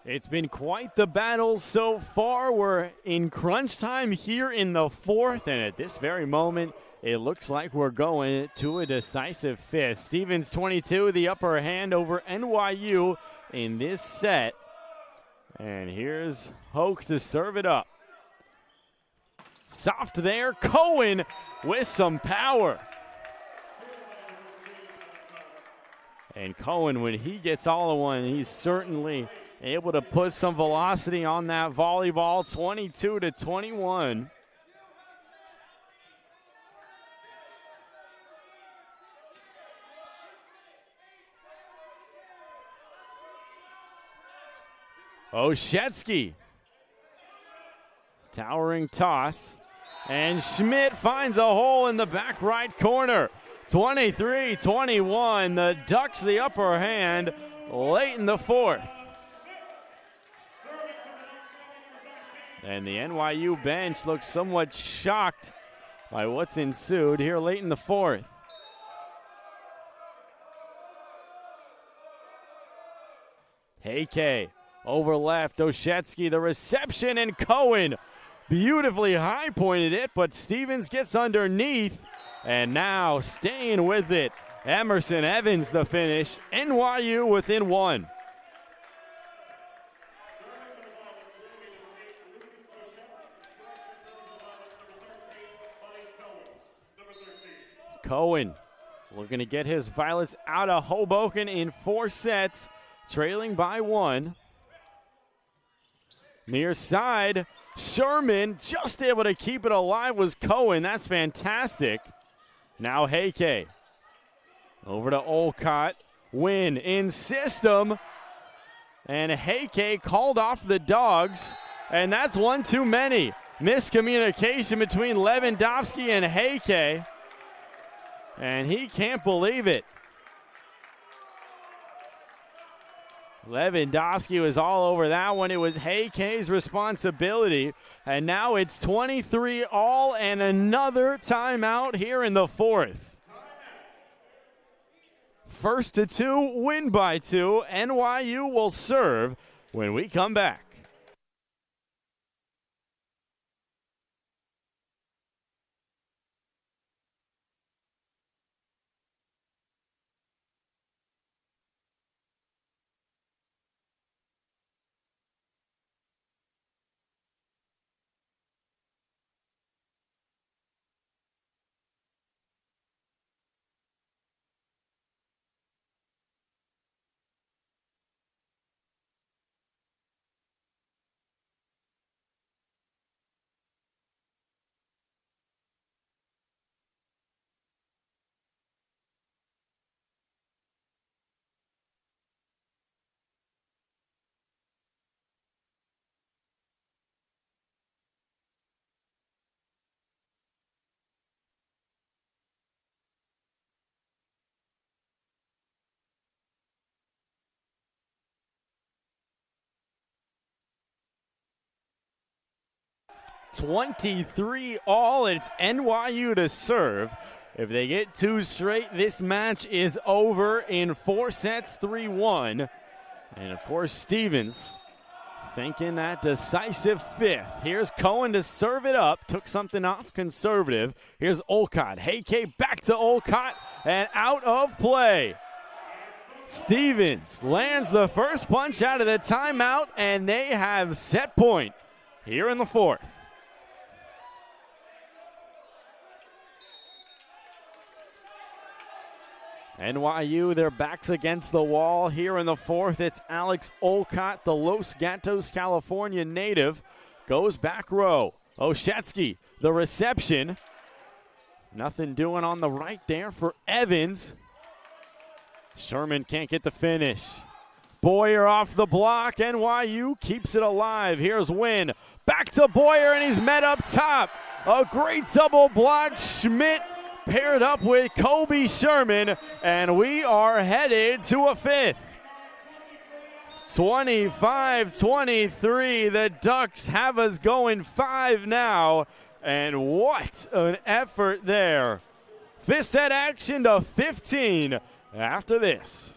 It's been quite the battle so far. We're in crunch time here in the fourth, and at this very moment, it looks like we're going to a decisive fifth. Stevens 22, the upper hand over NYU in this set. And here's Hoke to serve it up. Soft there, Cohen with some power. And Cohen, when he gets all of one, he's certainly able to put some velocity on that volleyball, 22-21. Oshetsky. Towering toss. And Schmidt finds a hole in the back right corner. 23-21. The Ducks the upper hand late in the fourth. And the NYU bench looks somewhat shocked by what's ensued here late in the fourth. Heike over left, Oshetsky, the reception, and Cohen beautifully high pointed it, but Stevens gets underneath, and now staying with it. Emerson Evans the finish, NYU within one. Cohen looking to get his Violets out of Hoboken in 4 sets, trailing by 1. Near side, Sherman just able to keep it alive was Cohen. That's fantastic. Now Heike. Over to Olcott. Win in system. And Heike called off the dogs. And that's one too many. Miscommunication between Lewandowski and Heike. And he can't believe it. Lewandowski was all over that one. It was Heike's responsibility. And now it's 23 all and another timeout here in the fourth. First to 2, win by 2. NYU will serve when we come back. $23 all. It's NYU to serve. If they get 2 straight, this match is over in 4 sets, 3-1. And, of course, Stevens thinking that decisive fifth. Here's Cohen to serve it up. Took something off conservative. Here's Olcott. Heike back to Olcott and out of play. Stevens lands the first punch out of the timeout, and they have set point here in the fourth. NYU, their backs against the wall here in the fourth. It's Alex Olcott, the Los Gatos, California native, goes back row. Oshetsky, the reception. Nothing doing on the right there for Evans. Sherman can't get the finish. Boyer off the block. NYU keeps it alive. Here's Wynn. Back to Boyer, and he's met up top. A great double block. Schmidt paired up with Kobe Sherman, and we are headed to a fifth. 25-23. The Ducks have us going 5 now, and what an effort there. Fifth set action to 15 after this.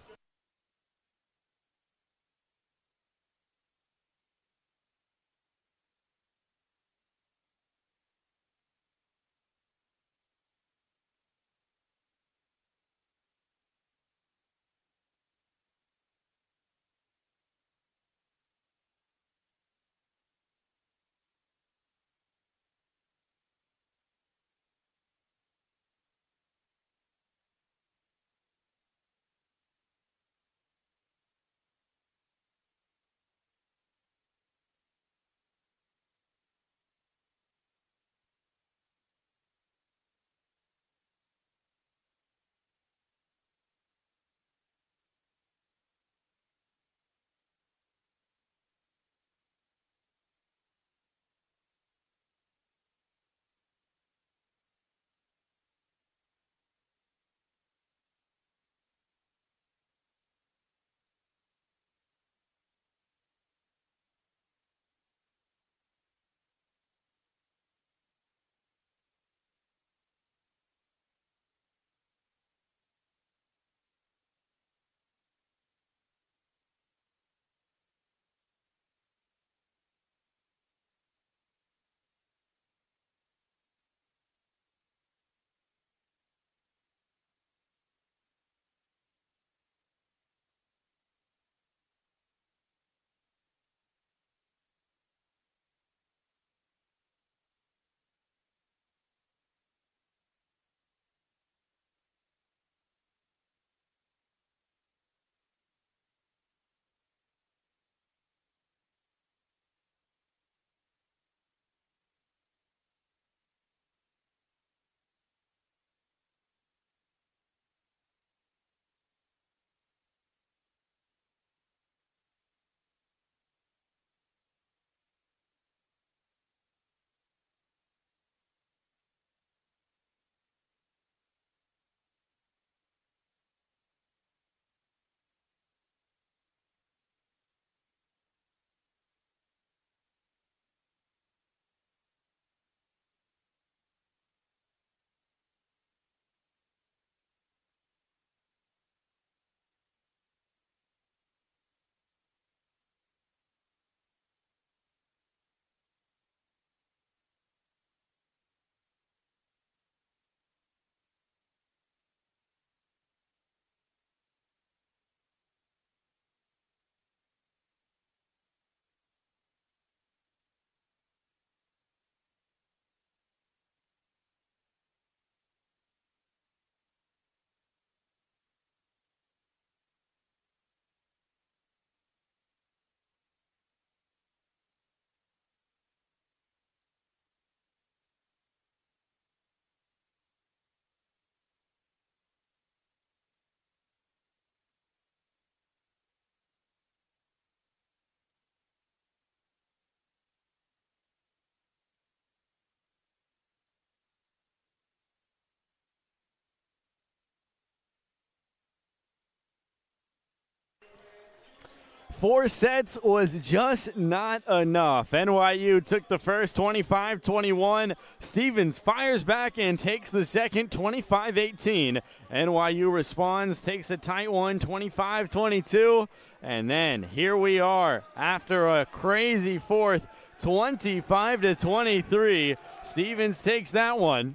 4 sets was just not enough. NYU took the first 25-21. Stevens fires back and takes the second 25-18. NYU responds, takes a tight one 25-22. And then here we are after a crazy fourth 25-23. Stevens takes that one.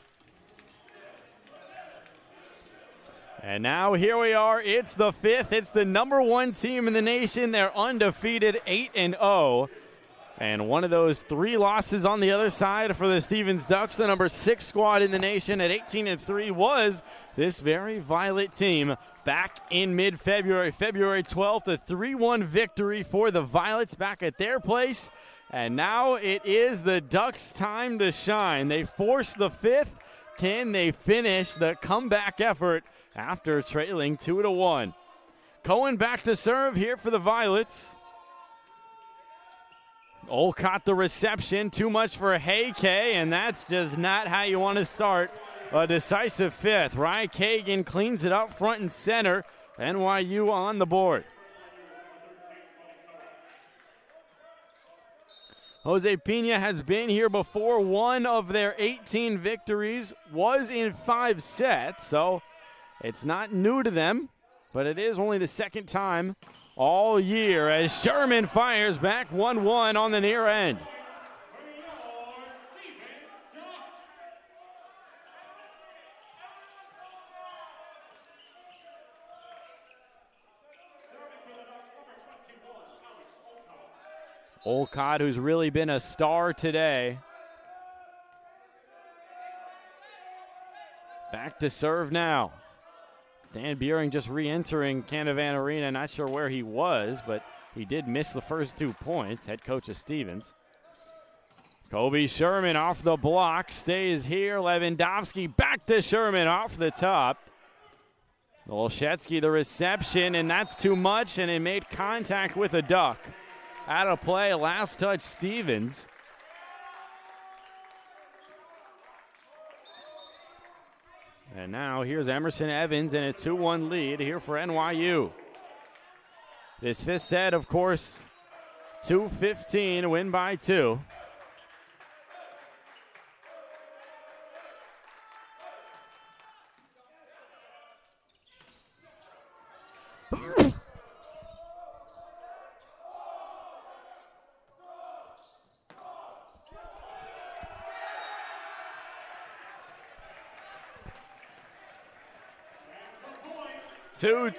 And now here we are. It's the fifth. It's the number 1 team in the nation. They're undefeated, 8-0. And one of those 3 losses on the other side for the Stevens Ducks, the number 6 squad in the nation at 18-3, was this very Violet team back in mid-February. February 12th, a 3-1 victory for the Violets back at their place. And now it is the Ducks' time to shine. They force the fifth. Can they finish the comeback effort after trailing 2-1? Cohen back to serve here for the Violets. Olcott the reception, too much for Heike, and that's just not how you want to start a decisive fifth. Ryan Kagan cleans it up front and center. NYU on the board. Jose Pena has been here before. One of their 18 victories was in 5 sets, so it's not new to them, but it is only the second time all year as Sherman fires back 1-1 on the near end. Olcott, who's really been a star today. Back to serve now. Dan Buring just re-entering Canavan Arena. Not sure where he was, but he did miss the first 2 points. Head coach of Stevens. Kobe Sherman off the block. Stays here. Lewandowski back to Sherman off the top. Olszewski the reception, and that's too much, and it made contact with a Duck. Out of play, last touch Stevens. And now here's Emerson Evans in a 2-1 lead here for NYU. This fifth set, of course, 2-15, win by 2.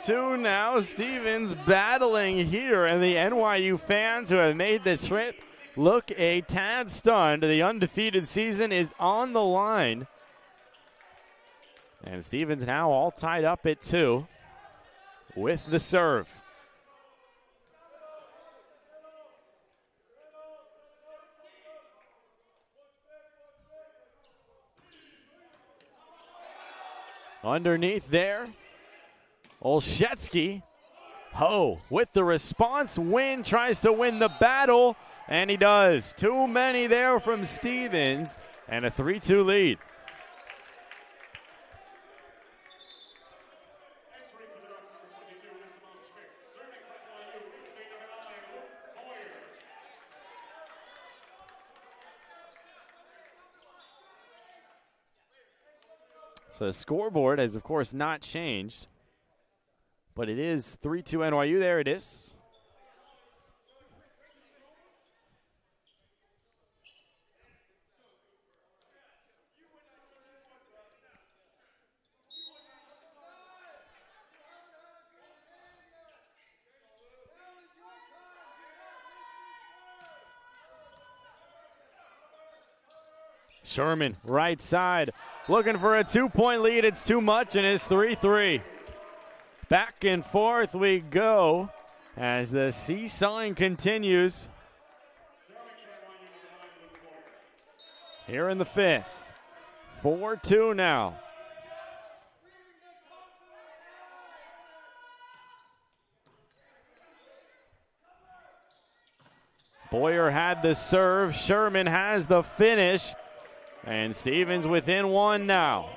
Two now. Stevens battling here, and the NYU fans who have made the trip look a tad stunned. The undefeated season is on the line. And Stevens now all tied up at 2 with the serve. Underneath there, Olszewski. Ho with the response. Win tries to win the battle, and he does. Too many there from Stevens, and a 3-2 lead. So the scoreboard has, of course, not changed. But it is 3-2 NYU. There it is. Sherman, right side, looking for a 2-point lead. It's too much, and it's 3-3. Back and forth we go as the seesawing continues. Here in the fifth. 4-2 now. Boyer had the serve. Sherman has the finish. And Stevens within 1 now.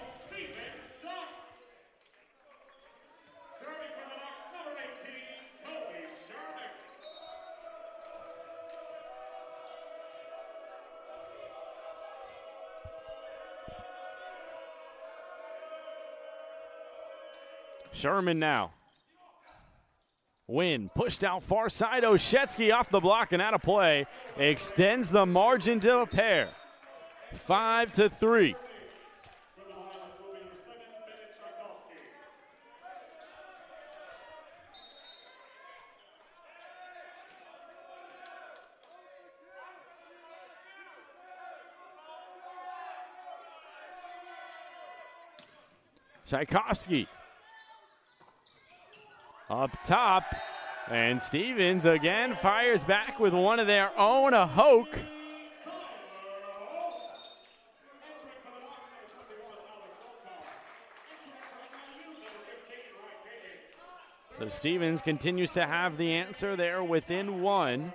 Sherman now. Wynn pushed out far side. Oshetsky off the block and out of play. Extends the margin to a pair. 5-3. Tchaikovsky up top, and Stevens again fires back with one of their own, a Hoke. So Stevens continues to have the answer there within one.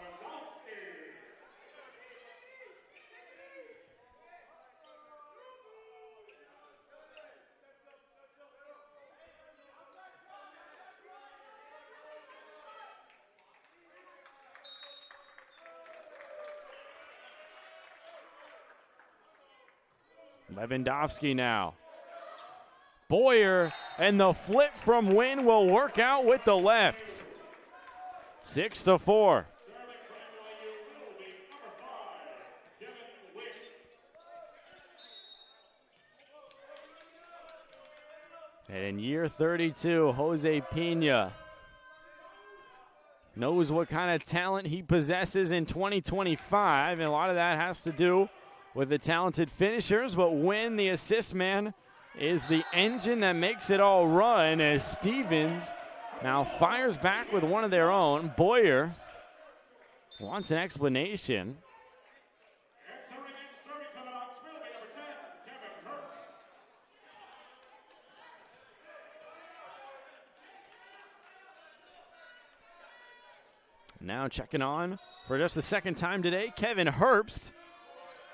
Lewandowski now. Boyer, and the flip from Wynn will work out with the left. 6-4. And in year 32, Jose Pena knows what kind of talent he possesses in 2025, and a lot of that has to do with the talented finishers, but Wynn, the assist man, is the engine that makes it all run as Stevens now fires back with one of their own. Boyer wants an explanation. Now checking on for just the second time today, Kevin Herbst.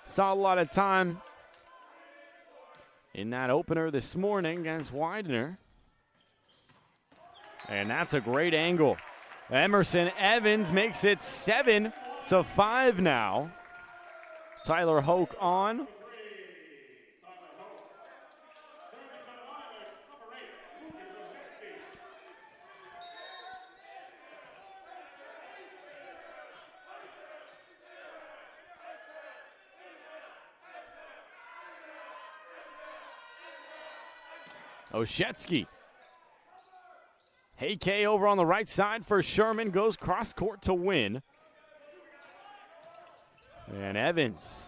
Saw a lot of time in that opener this morning against Widener. And that's a great angle. Emerson Evans makes it 7-5 now. Tyler Hoke on. Oshetsky. Heike over on the right side for Sherman. Goes cross court to Wynn. And Evans.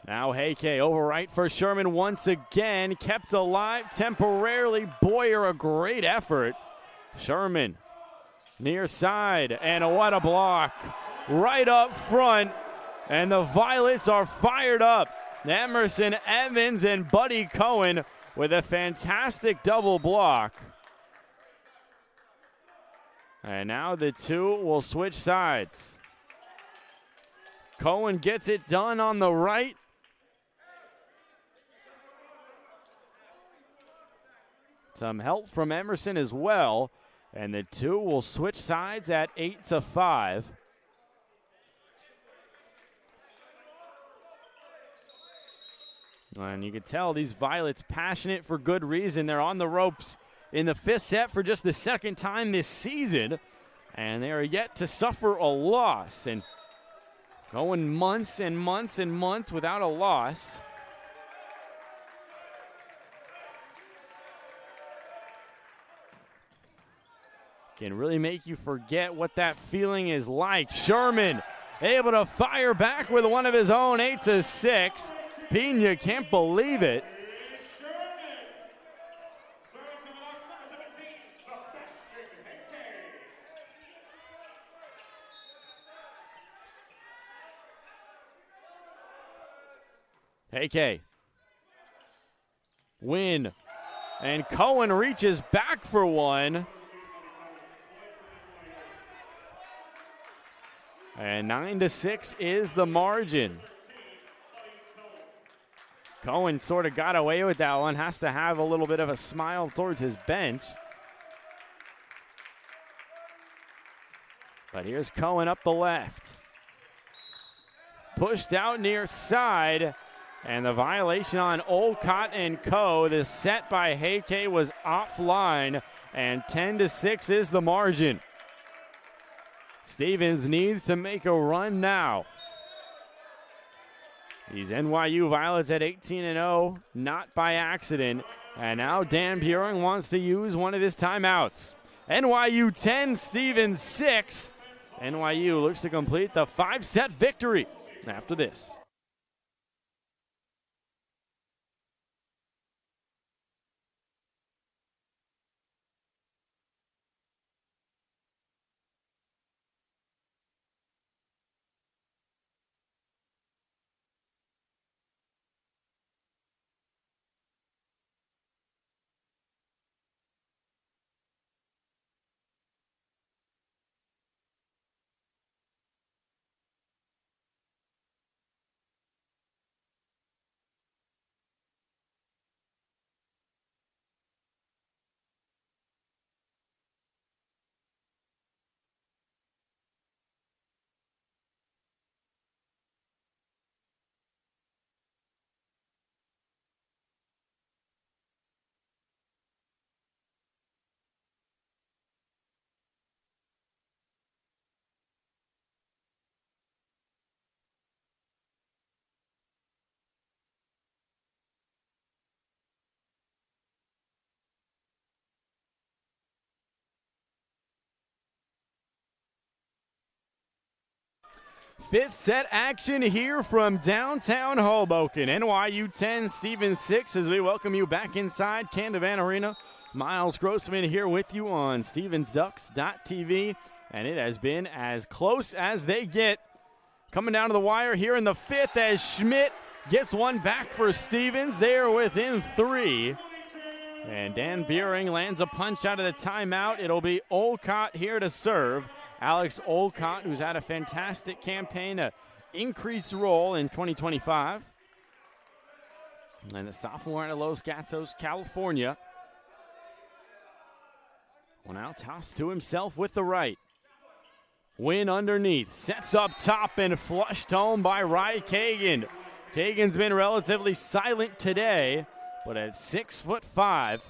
Now Heike over right for Sherman once again. Kept alive temporarily. Boyer, a great effort. Sherman near side. And what a block. Right up front. And the Violets are fired up. Emerson Evans and Buddy Cohen with a fantastic double block. And now the two will switch sides. Cohen gets it done on the right. Some help from Emerson as well. And the two will switch sides at 8-5. And you can tell these Violets passionate for good reason. They're on the ropes in the fifth set for just the second time this season. And they are yet to suffer a loss. And going months and months and months without a loss. Can really make you forget what that feeling is like. Sherman able to fire back with one of his own, 8-6. Pena can't believe it. Heike. Wynn. And Cohen reaches back for one. And 9-6 is the margin. Cohen sort of got away with that one. Has to have a little bit of a smile towards his bench. But here's Cohen up the left. Pushed out near side. And the violation on Olcott and Co. The set by Heike was offline, and 10-6 is the margin. Stevens needs to make a run now. These NYU Violets at 18-0, not by accident. And now Dan Buring wants to use one of his timeouts. NYU 10, Stevens 6. NYU looks to complete the 5-set victory after this. Fifth set action here from downtown Hoboken. NYU 10, Stevens 6 as we welcome you back inside Candavan Arena. Miles Grossman here with you on StevensDucks.tv, and it has been as close as they get. Coming down to the wire here in the fifth as Schmidt gets one back for Stevens. They are within 3. And Dan Buring lands a punch out of the timeout. It'll be Olcott here to serve. Alex Olcott, who's had a fantastic campaign, an increased role in 2025. And the sophomore out of Los Gatos, California. Well, now tossed to himself with the right. Win underneath, sets up top and flushed home by Rye Kagan. Kagan's been relatively silent today, but at 6'5",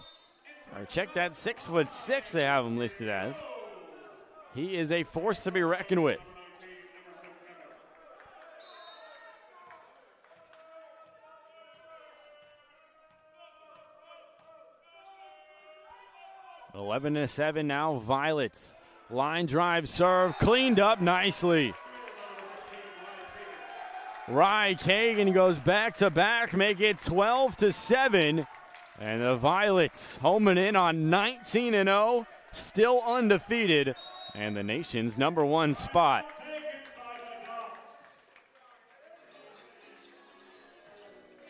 or check that 6'6" they have him listed as. He is a force to be reckoned with. (11-7) now, Violets. Line drive serve, cleaned up nicely. Rye Kagan goes back-to-back, make it 12-7. And the Violets homing in on 19-0, still undefeated, and the nation's #1 spot.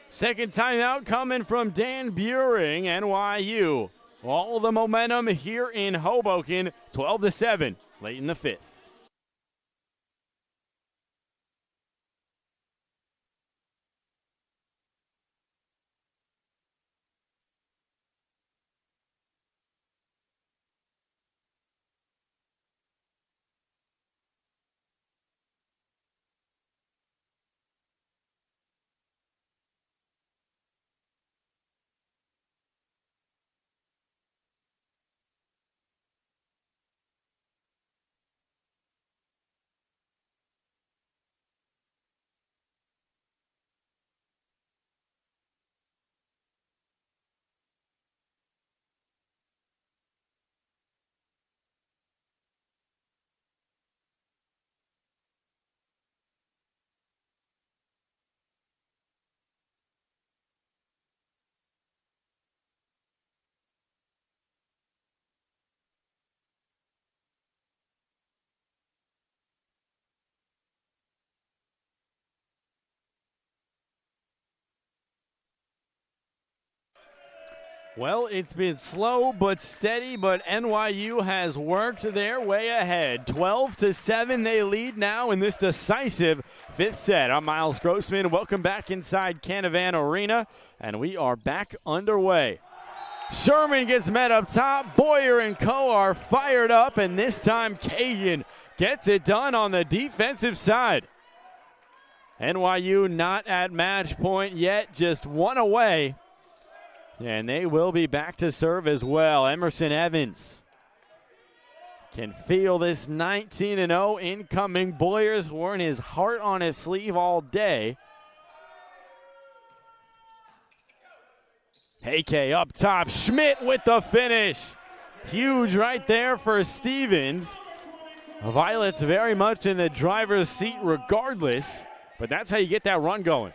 Second timeout coming from Dan Buring, NYU. All the momentum here in Hoboken, 12-7, late in the fifth. Well, it's been slow but steady, but NYU has worked their way ahead. 12-7, they lead now in this decisive fifth set. I'm Miles Grossman. Welcome back inside Candavan Arena, and we are back underway. Sherman gets met up top. Boyer and Co. are fired up, and this time Kagan gets it done on the defensive side. NYU not at match point yet, just one away. And they will be back to serve as well. Emerson Evans can feel this 19-0 incoming. Boyer's worn his heart on his sleeve all day. AK up top. Schmidt with the finish. Huge right there for Stevens. Violet's very much in the driver's seat regardless, but that's how you get that run going.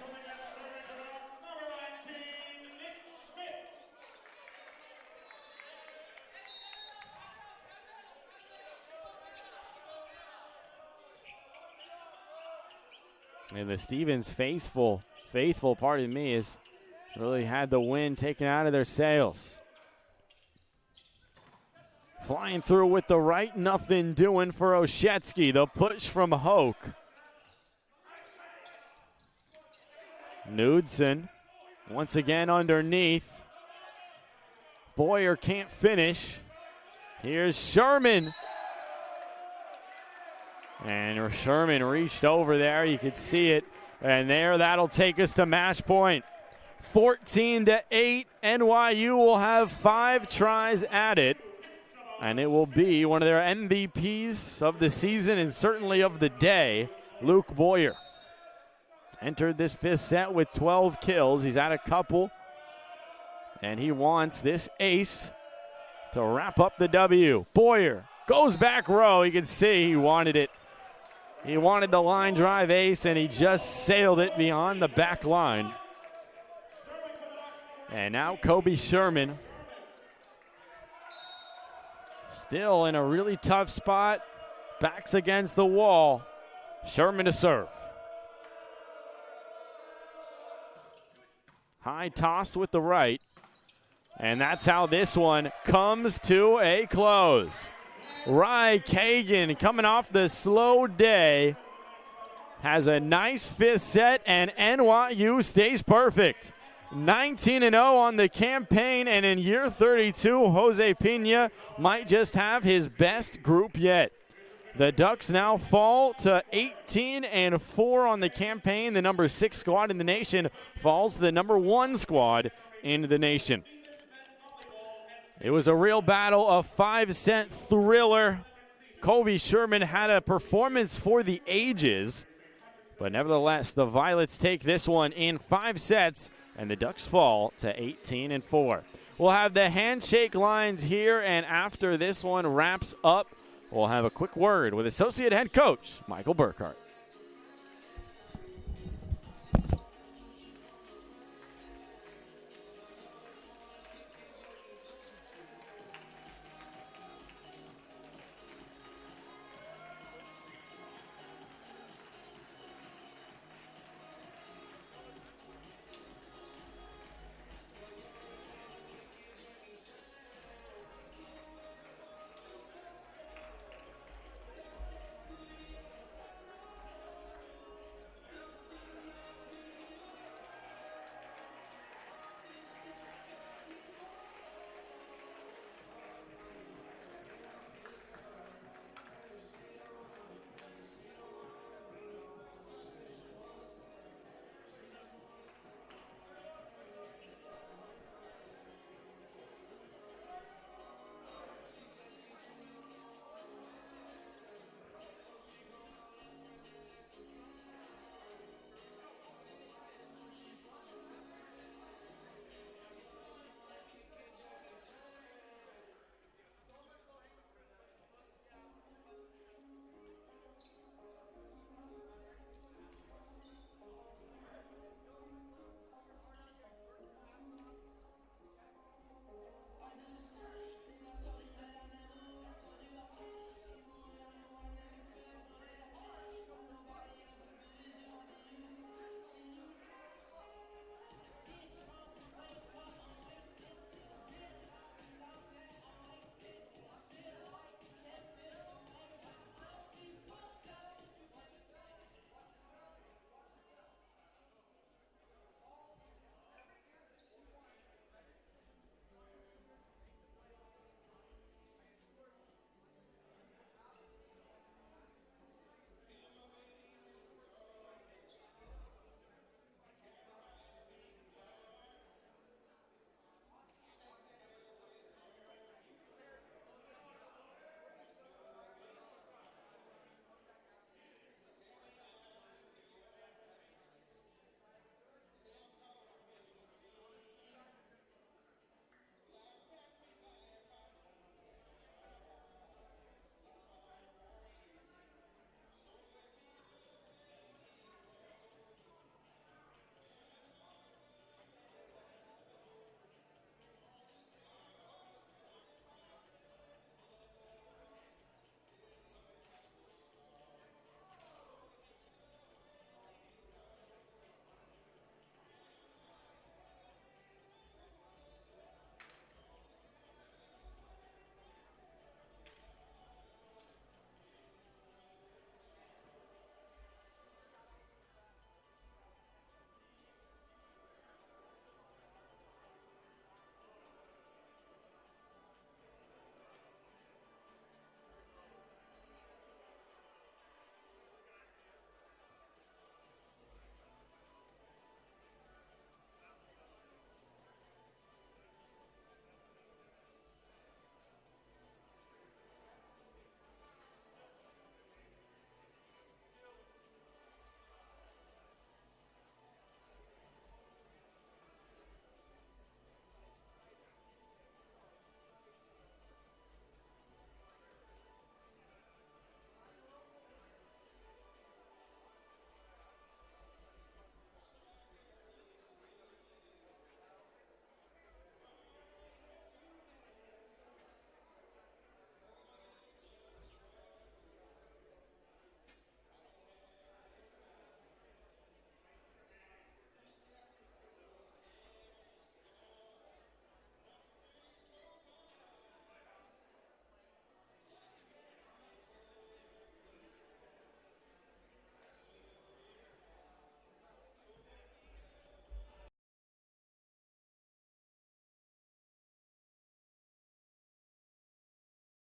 And the Stevens faithful, pardon me, has really had the wind taken out of their sails. Flying through with the right, nothing doing for Oshetsky. The push from Hoke. Knudsen once again underneath. Boyer can't finish. Here's Sherman. And Sherman reached over there. You could see it. And there, that'll take us to match point. 14-8. NYU will have 5 tries at it. And it will be one of their MVPs of the season and certainly of the day, Luke Boyer. Entered this 5th set with 12 kills. He's had a couple. And he wants this ace to wrap up the W. Boyer goes back row. You can see he wanted it. He wanted the line drive ace, and he just sailed it beyond the back line. And now Kobe Sherman still in a really tough spot. Backs against the wall. Sherman to serve. High toss with the right. And that's how this one comes to a close. Rye Kagan coming off the slow day has a nice 5th set, and NYU stays perfect. 19-0 on the campaign, and in year 32, Jose Pena might just have his best group yet. The Ducks now fall to 18-4 on the campaign. The number 6 squad in the nation falls to the number 1 squad in the nation. It was a real battle, a 5-set thriller. Kobe Sherman had a performance for the ages, but nevertheless, the Violets take this one in 5 sets, and the Ducks fall to 18-4. We'll have the handshake lines here, and after this one wraps up, we'll have a quick word with Associate Head Coach Michael Burkhart.